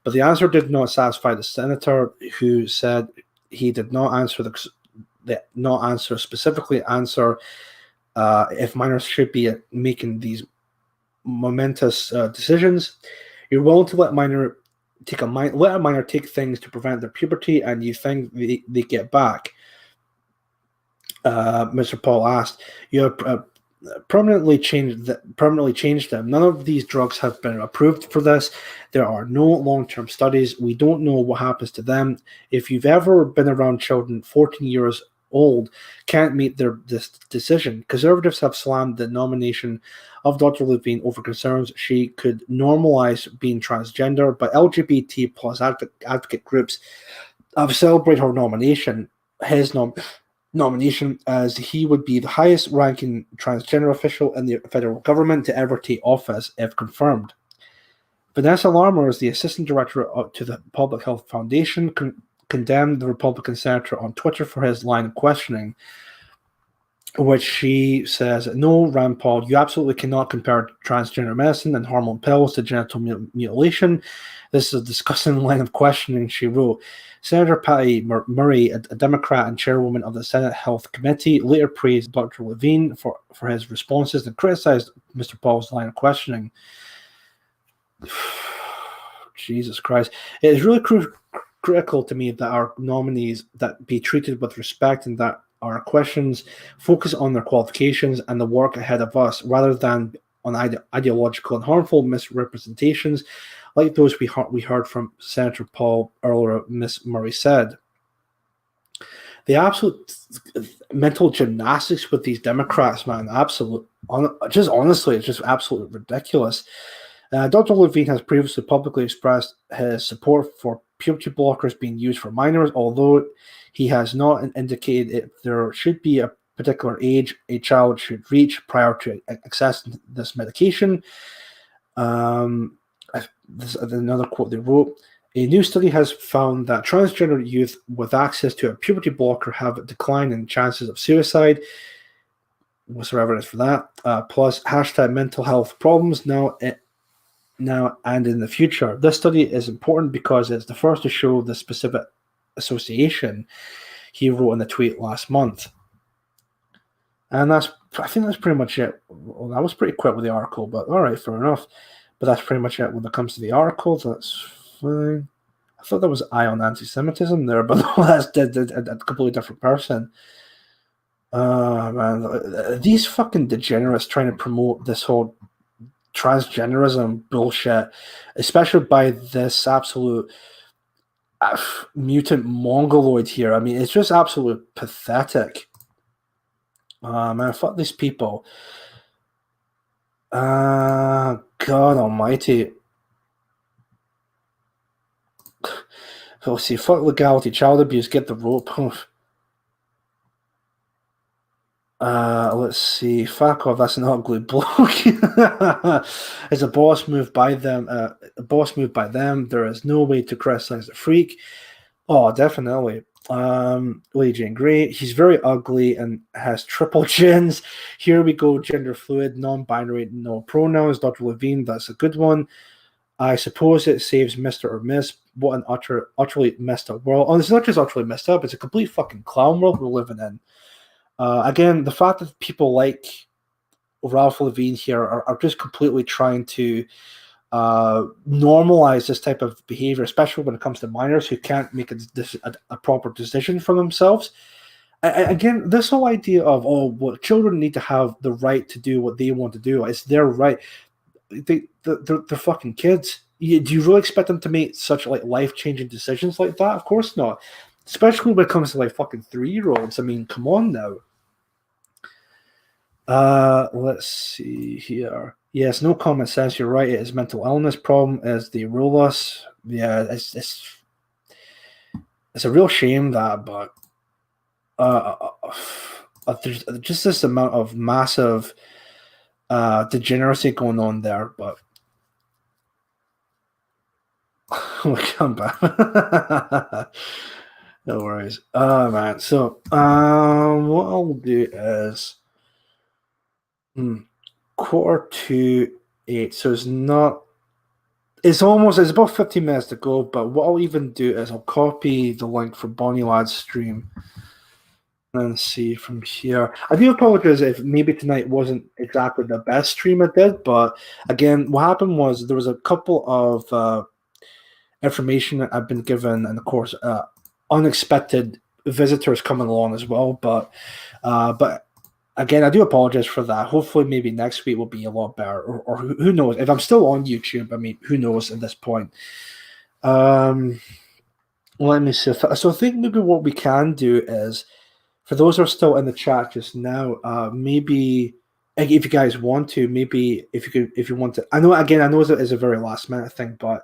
But the answer did not satisfy the senator, who said he did not specifically answer if minors should be making these momentous decisions. You're willing to let a minor take things to prevent their puberty, and you think they get back. Mr. Paul asked, "You have permanently changed them. None of these drugs have been approved for this. There are no long-term studies. We don't know what happens to them. If you've ever been around children 14 years old, can't meet this decision. Conservatives have slammed the nomination of Dr. Levine over concerns she could normalize being transgender, but LGBT plus advocate groups have celebrated her nomination. His nomination, as he would be the highest ranking transgender official in the federal government to ever take office if confirmed. Vanessa Larmer is the assistant director to the Public Health Foundation, condemned the Republican senator on Twitter for his line of questioning, which she says, "No, Rand Paul, you absolutely cannot compare transgender medicine and hormone pills to genital mutilation. This is a disgusting line of questioning," she wrote. Senator Patty Murray, a Democrat and chairwoman of the Senate Health Committee, later praised Dr. Levine for his responses and criticized Mr. Paul's line of questioning. Jesus Christ. It is really critical to me that our nominees that be treated with respect and that our questions focus on their qualifications and the work ahead of us rather than on ideological and harmful misrepresentations like those we heard from Senator Paul earlier, Ms. Murray said. The absolute mental gymnastics with these Democrats, man, honestly, it's just absolutely ridiculous. Dr. Levine has previously publicly expressed his support for puberty blockers being used for minors, although he has not indicated if there should be a particular age a child should reach prior to accessing this medication. This is another quote they wrote. A new study has found that transgender youth with access to a puberty blocker have a decline in chances of suicide. What's the evidence for that? Plus, mental health problems now and in the future. This study is important because it's the first to show the specific association, he wrote in a tweet last month. And I think that's pretty much it. Well, that was pretty quick with the article, but all right, fair enough. But that's pretty much it when it comes to the article. That's fine. I thought there was eye on anti-Semitism there, but no, that's a completely different person. Man, these fucking degenerates trying to promote this whole transgenderism bullshit, especially by this absolute mutant mongoloid here. I mean, it's just absolutely pathetic. Man, fuck these people. God almighty. Let's see, fuck legality, child abuse, get the rope. Let's see, fuck off, that's an ugly bloke. As a boss move by them, there is no way to criticize the freak. Oh, definitely. Lady Jane Grey, he's very ugly and has triple chins. Here we go, gender fluid, non-binary, no pronouns. Dr. Levine, that's a good one. I suppose it saves Mr. or Miss. What an utterly messed up world. Oh, it's not just utterly messed up, it's a complete fucking clown world we're living in. Again, the fact that people like Ralph Levine here are just completely trying to normalize this type of behavior, especially when it comes to minors who can't make a proper decision for themselves. Again, this whole idea of, children need to have the right to do what they want to do. It's their right. They're fucking kids. Do you really expect them to make such like life-changing decisions like that? Of course not. Especially when it comes to like fucking 3-year-olds. I mean, come on now. Let's see here. Yes, no common sense. You're right. It is mental illness. Problem is they rule us. Yeah, it's a real shame that, but there's just this amount of massive degeneracy going on there. But we'll come back. No worries. Man. So, what I'll do is 7:45. So it's about 15 minutes to go, but what I'll even do is I'll copy the link for Bonnie Lad's stream and see from here. I do apologize if maybe tonight wasn't exactly the best stream I did, but again, what happened was there was a couple of information that I've been given, and of course, unexpected visitors coming along as well. But again, I do apologize for that. Hopefully, maybe next week will be a lot better, or who knows? If I'm still on YouTube, I mean, who knows at this point? Let me see. So I think maybe what we can do is, for those who are still in the chat just now, maybe if you guys want to, maybe if you want to, I know it's a very last minute thing, but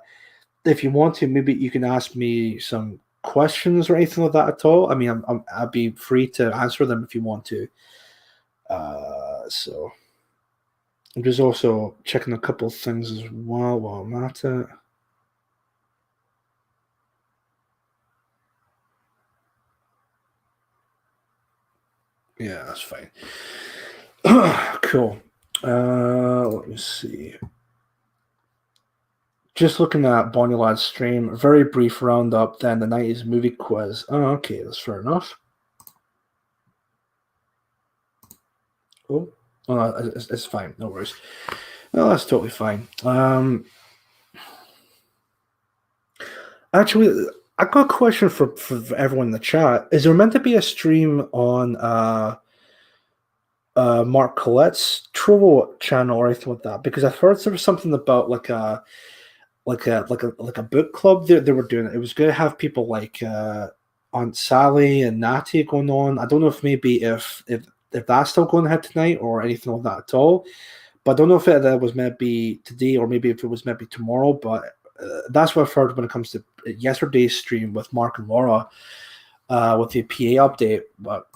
if you want to, maybe you can ask me some questions or anything like that at all. I mean, I'd be free to answer them if you want to. So I'm just also checking a couple of things as well while I'm at it. Yeah, that's fine. Cool. Let me see. Just looking at Bonnie Lad's stream, very brief roundup, then the 90s movie quiz. Oh, okay, that's fair enough. Oh, it's fine, no worries. No, that's totally fine. Actually, I got a question for everyone in the chat. Is there meant to be a stream on Mark Collette's Trovo channel or anything like that? Because I've heard there was something about like a book club they were doing. It was going to have people like Aunt Sally and Natty going on. I don't know if maybe if that's still going ahead tonight or anything like that at all. But I don't know if it was maybe today or maybe if it was maybe tomorrow. But that's what I've heard when it comes to yesterday's stream with Mark and Laura with the PA update. But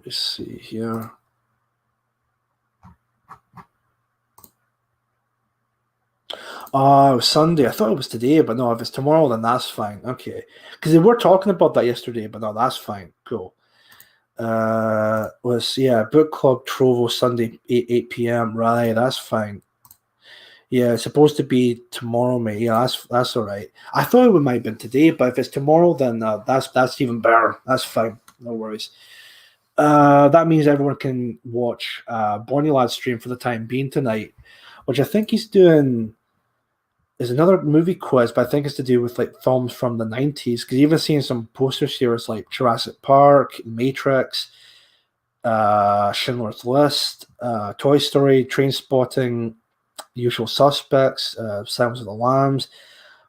let's see here. Oh, it was Sunday. I thought it was today, but no, if it's tomorrow, then that's fine. Okay. Because they were talking about that yesterday, but no, that's fine. Cool. Book Club Trovo Sunday, 8 p.m. Right, that's fine. Yeah, it's supposed to be tomorrow, mate. Yeah, that's all right. I thought it might have been today, but if it's tomorrow, then that's even better. That's fine. No worries. That means everyone can watch Bonnie Lad's stream for the time being tonight, which I think he's doing. There's another movie quiz, but I think it's to do with like films from the 90s. Because even seeing some posters here, it's like Jurassic Park, Matrix, Schindler's List, Toy Story, Trainspotting, Usual Suspects, Silence of the Lambs,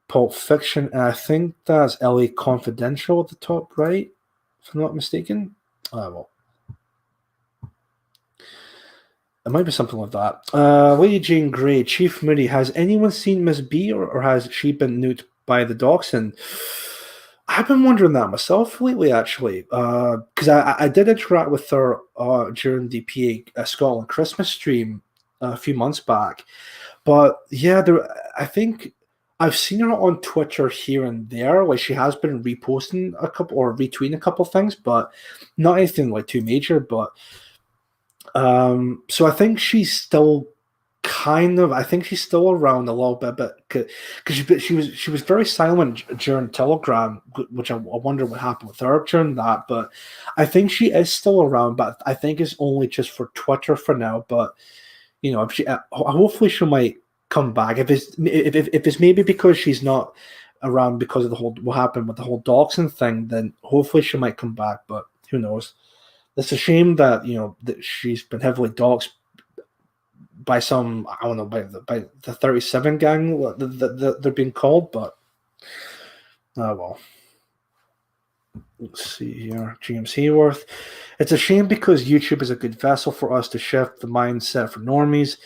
Pulp Fiction, and I think that's LA Confidential at the top right, if I'm not mistaken. Well, it might be something like that. Lady Jane Grey, Chief Moody, has anyone seen Miss B or has she been nuked by the Dachshund? I've been wondering that myself lately, actually, because I did interact with her during the PA Scotland Christmas stream a few months back. But yeah, I think I've seen her on Twitter here and there. Like she has been reposting a couple or retweeting a couple of things, but not anything like too major. But so I think she's still she's still around a little bit, but because she was very silent during Telegram, which I wonder what happened with her during that. But I think she is still around, but I think it's only just for Twitter for now. But you know, if she hopefully she might come back. If it's maybe because she's not around because of the whole what happened with the whole Dachshund thing, then hopefully she might come back. But who knows? It's a shame that that she's been heavily doxxed by some, I don't know, by the 37 gang that they're being called, but oh well. Let's see here. James Hayworth. It's a shame because YouTube is a good vessel for us to shift the mindset for normies.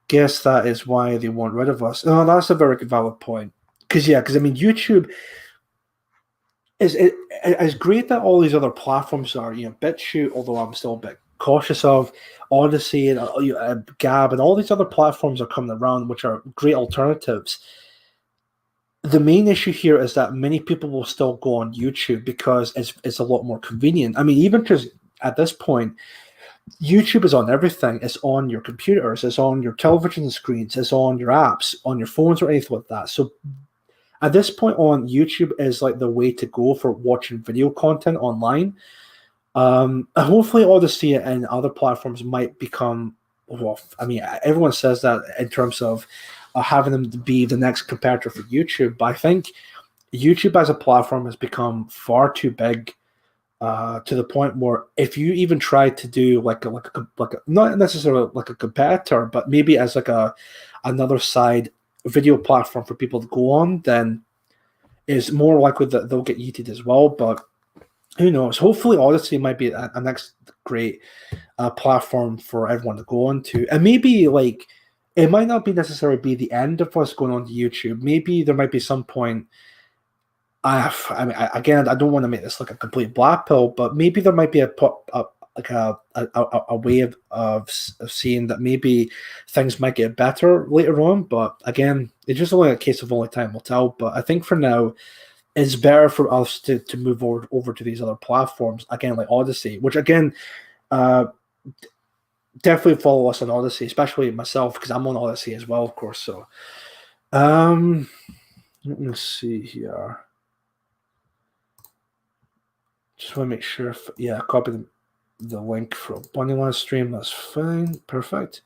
Guess that is why they want rid of us. No, that's a very valid point. Because I mean, YouTube is as great that all these other platforms are. BitChute, although I'm still a bit cautious of, Odyssey and Gab and all these other platforms are coming around, which are great alternatives. The main issue here is that many people will still go on YouTube because it's a lot more convenient. I mean, even because at this point, YouTube is on everything. It's on your computers, it's on your television screens, it's on your apps, on your phones or anything like that. So at this point on, YouTube is like the way to go for watching video content online. Hopefully Odyssey and other platforms might become, well, I mean, everyone says that in terms of having them to be the next competitor for YouTube. But I think YouTube as a platform has become far too big to the point where if you even try to do like a not necessarily like a competitor, but maybe as like another side video platform for people to go on, then it's more likely that they'll get yeeted as well. But who knows? Hopefully, Odyssey might be a next great platform for everyone to go on to, and maybe like it might not be necessarily be the end of us going on to YouTube. Maybe there might be some point. Again, I don't want to make this like a complete black pill, but maybe there might be a way of seeing that maybe things might get better later on. But again, it's just only a case of only time will tell. But I think for now, it's better for us to move over to these other platforms again, like Odyssey, which again, definitely follow us on Odyssey, especially myself because I'm on Odyssey as well, of course. So, let me see here. Just want to make sure if copy the link from Bunnyland stream. That's fine, perfect.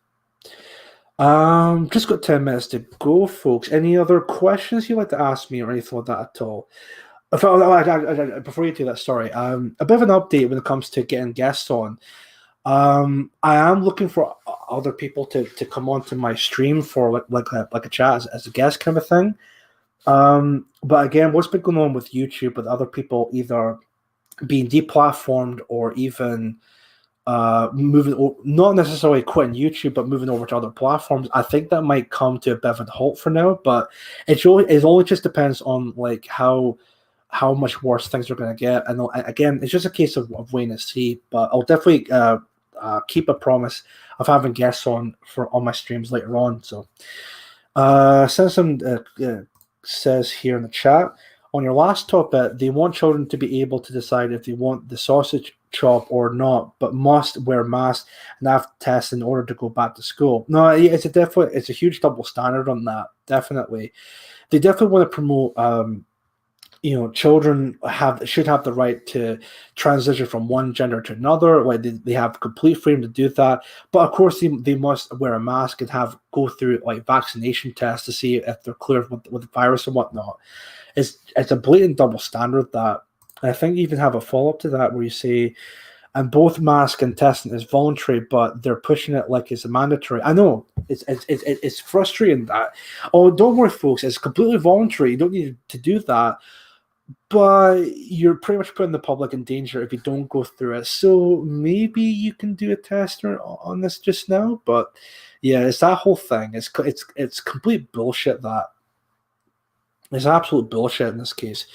Just got 10 minutes to go, folks. Any other questions you'd like to ask me or anything like that at all? Before you do that, sorry. A bit of an update when it comes to getting guests on. I am looking for other people to come onto my stream for like a chat as a guest kind of thing. But again, what's been going on with YouTube with other people either being deplatformed or even moving, not necessarily quitting YouTube, but moving over to other platforms. I think that might come to a bit of a halt for now, but it only just depends on like how much worse things are going to get. And again, it's just a case of waiting to see. But I'll definitely keep a promise of having guests on my streams later on. So, Sensen says here in the chat, on your last topic, they want children to be able to decide if they want the sausage chop or not, but must wear masks and have tests in order to go back to school. No, it's a huge double standard on that. Definitely, they definitely want to promote. Children should have the right to transition from one gender to another. Like they have complete freedom to do that. But of course, they must wear a mask and go through like vaccination tests to see if they're clear with the virus and whatnot. It's a blatant double standard that. And I think you even have a follow up to that where you say, and both mask and testing is voluntary, but they're pushing it like it's a mandatory. I know it's frustrating that. Oh, don't worry, folks. It's completely voluntary. You don't need to do that. But you're pretty much putting the public in danger if you don't go through it. So maybe you can do a test on this just now. But yeah, it's that whole thing. It's complete bullshit. That it's absolute bullshit in this case.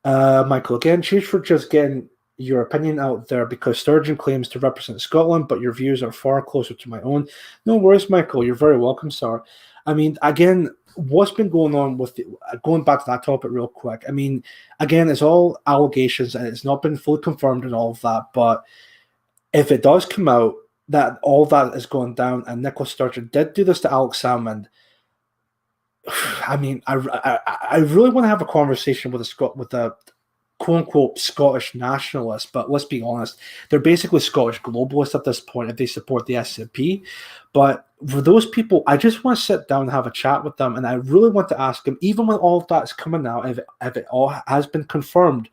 Michael, again, cheers for just getting your opinion out there because Sturgeon claims to represent Scotland, but your views are far closer to my own. No worries, Michael. You're very welcome, sir. I mean, again, what's been going on with going back to that topic real quick? I mean, again, it's all allegations and it's not been fully confirmed and all of that. But if it does come out that all that is going down and Nicola Sturgeon did do this to Alex Salmond, I mean, I really want to have a conversation with a quote unquote Scottish nationalist, but let's be honest, they're basically Scottish globalists at this point if they support the SNP. But for those people, I just want to sit down and have a chat with them, and I really want to ask them, even when all of that's coming out, if it all has been confirmed,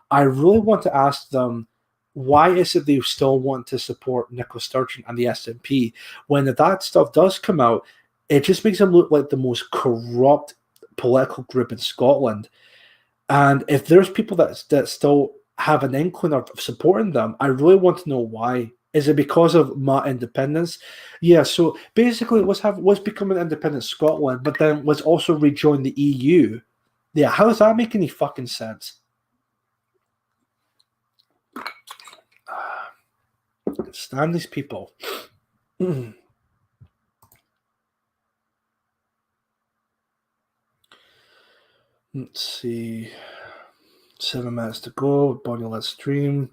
I really want to ask them, why is it they still want to support Nicola Sturgeon and the SNP when that stuff does come out? It just makes them look like the most corrupt political group in Scotland. And if there's people that still have an inkling of supporting them, I really want to know why. Is it because of my independence? Yeah, so basically let's become an independent Scotland, but then let's also rejoin the EU. Yeah, how does that make any fucking sense? Stand these people. Let's see. 7 minutes to go. Bonnie, let's stream.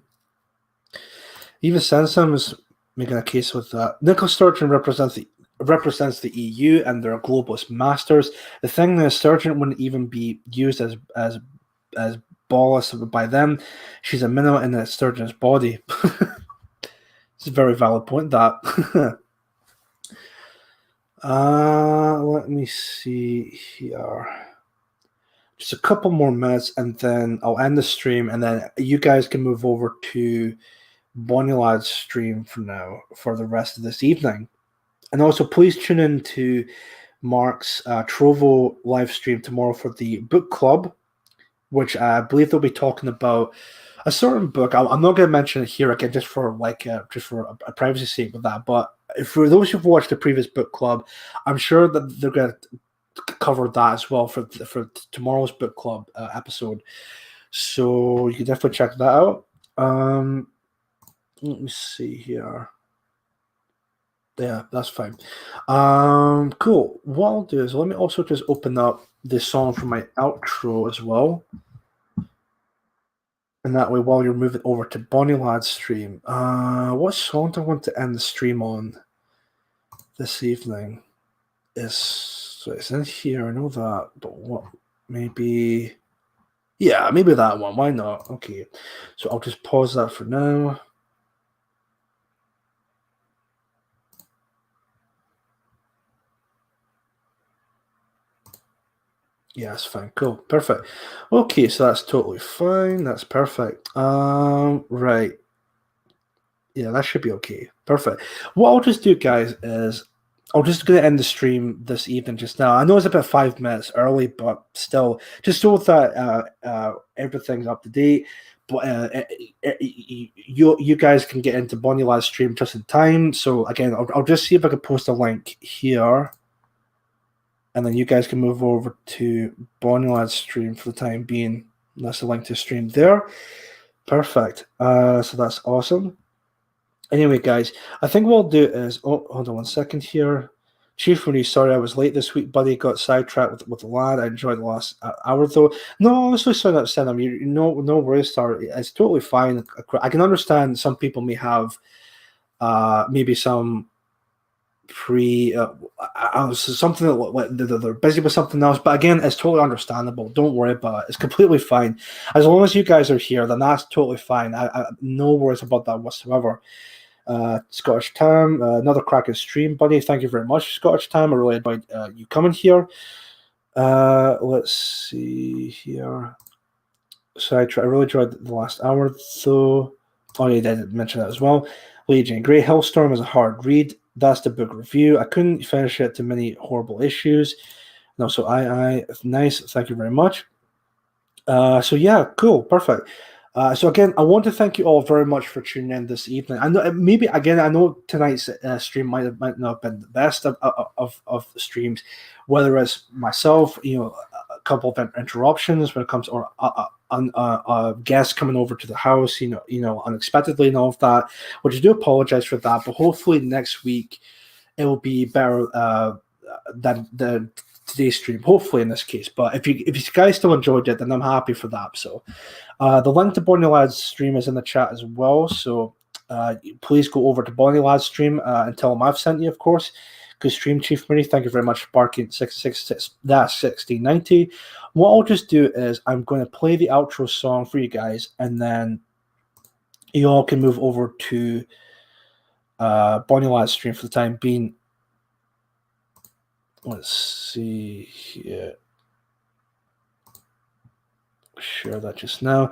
Even Sansom is making a case with that. Nicola Sturgeon represents the EU and their globalist masters. The thing is, Sturgeon wouldn't even be used as ballast by them. She's a mineral in Sturgeon's body. It's a very valid point, that. Let me see here. Just a couple more minutes, and then I'll end the stream, and then you guys can move over to Bonnie Lad's stream for now for the rest of this evening. And also, please tune in to Mark's Trovo live stream tomorrow for the book club, which I believe they'll be talking about a certain book. I'm not going to mention it here again, just for a privacy sake with that. But for those who've watched the previous book club, I'm sure that they're going to cover that as well for tomorrow's book club episode. So you can definitely check that out. Let me see here. Yeah, that's fine. Cool. What I'll do is let me also just open up this song for my outro as well. And that way, while you're moving over to Bonnie Lad's stream, what song do I want to end the stream on this evening? So it's in here, I know that, but what? Maybe, yeah, maybe that one. Why not? Okay, so I'll just pause that for now. Yeah, it's fine. Cool. Perfect. Okay, so that's totally fine. That's perfect. Right. Yeah, that should be okay. Perfect. What I'll just do, guys, is I'm just going to end the stream this evening just now. I know it's about 5 minutes early, but still, just so that everything's up to date. But you guys can get into Bonnie Lad's stream just in time. So again, I'll just see if I can post a link here. And then you guys can move over to Bonnie Lad's stream for the time being. That's the link to stream there. Perfect. So that's awesome. Anyway, guys, I think what I'll do is... Oh, hold on 1 second here. Chief Moody, sorry I was late this week, buddy. Got sidetracked with the lad. I enjoyed the last hour, though. No, honestly, Sam, no worries, sir. It's totally fine. I can understand some people may have maybe some something that they're busy with something else, but again, it's totally understandable. Don't worry about it. It's completely fine. As long as you guys are here, then that's totally fine. I no worries about that whatsoever. Scottish Tam, another cracking stream, buddy. Thank you very much, Scottish Tam. I really enjoyed you coming here. Let's see here. So I really enjoyed the last hour, though. Oh, yeah, I did mention that as well. Legion Grey Hellstorm is a hard read. That's the book review. I couldn't finish it. Too many horrible issues. No, so nice. Thank you very much. So yeah, cool, perfect. So again, I want to thank you all very much for tuning in this evening. I know I know tonight's stream might not have been the best of streams, whether it's myself, a couple of interruptions when it comes, or guests coming over to the house, unexpectedly and all of that, which I do apologize for that. But hopefully next week it will be better than today's stream. Hopefully in this case, but if you guys still enjoyed it, then I'm happy for that. So the link to Bonnie Lad's stream is in the chat as well. So please go over to Bonnie Lad's stream and tell him I've sent you, of course. Good stream, Chief Moody. Thank you very much for barking 1690. What I'll just do is I'm going to play the outro song for you guys, and then you all can move over to Bonnie Lad's stream for the time being. Let's see here. Share that just now.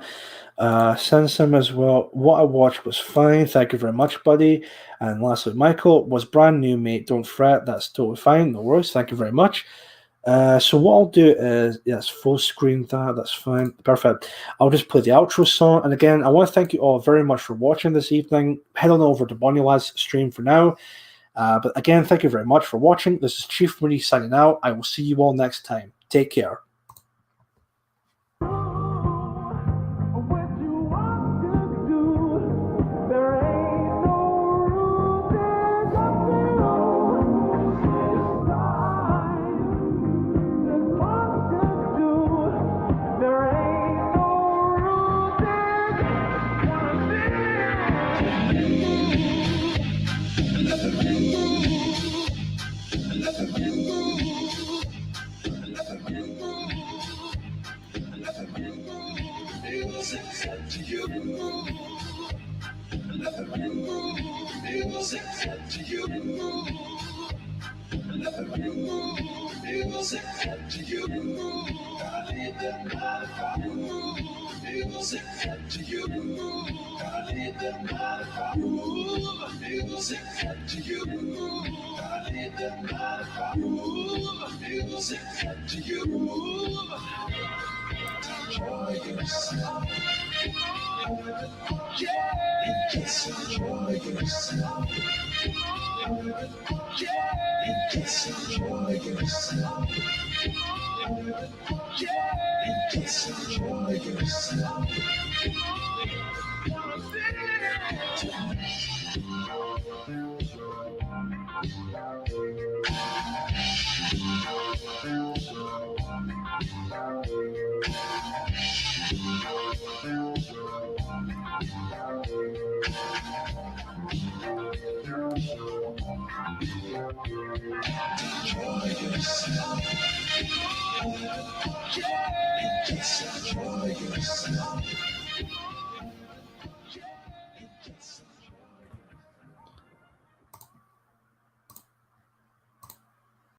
Send some as well. What I watched was fine. Thank you very much, buddy. And lastly, Michael was brand new, mate. Don't fret. That's totally fine. No worries. Thank you very much. So what I'll do is, yes, full screen that. That's fine. Perfect. I'll just play the outro song. And again, I want to thank you all very much for watching this evening. Head on over to Bonnie Lad's stream for now. But again, thank you very much for watching. This is Chief Moody signing out. I will see you all next time. Take care. Thank you. music to you. Gotta leave them motherfucking move. Music to you. Gotta leave them motherfucking move. Music to you. Gotta leave them motherfucking move. Music to you. Enjoy yourself. Yeah, just enjoy yourself. Yeah, just enjoy yourself. Yeah, just enjoy yourself. Enjoy yourself. Yeah, just enjoy yourself.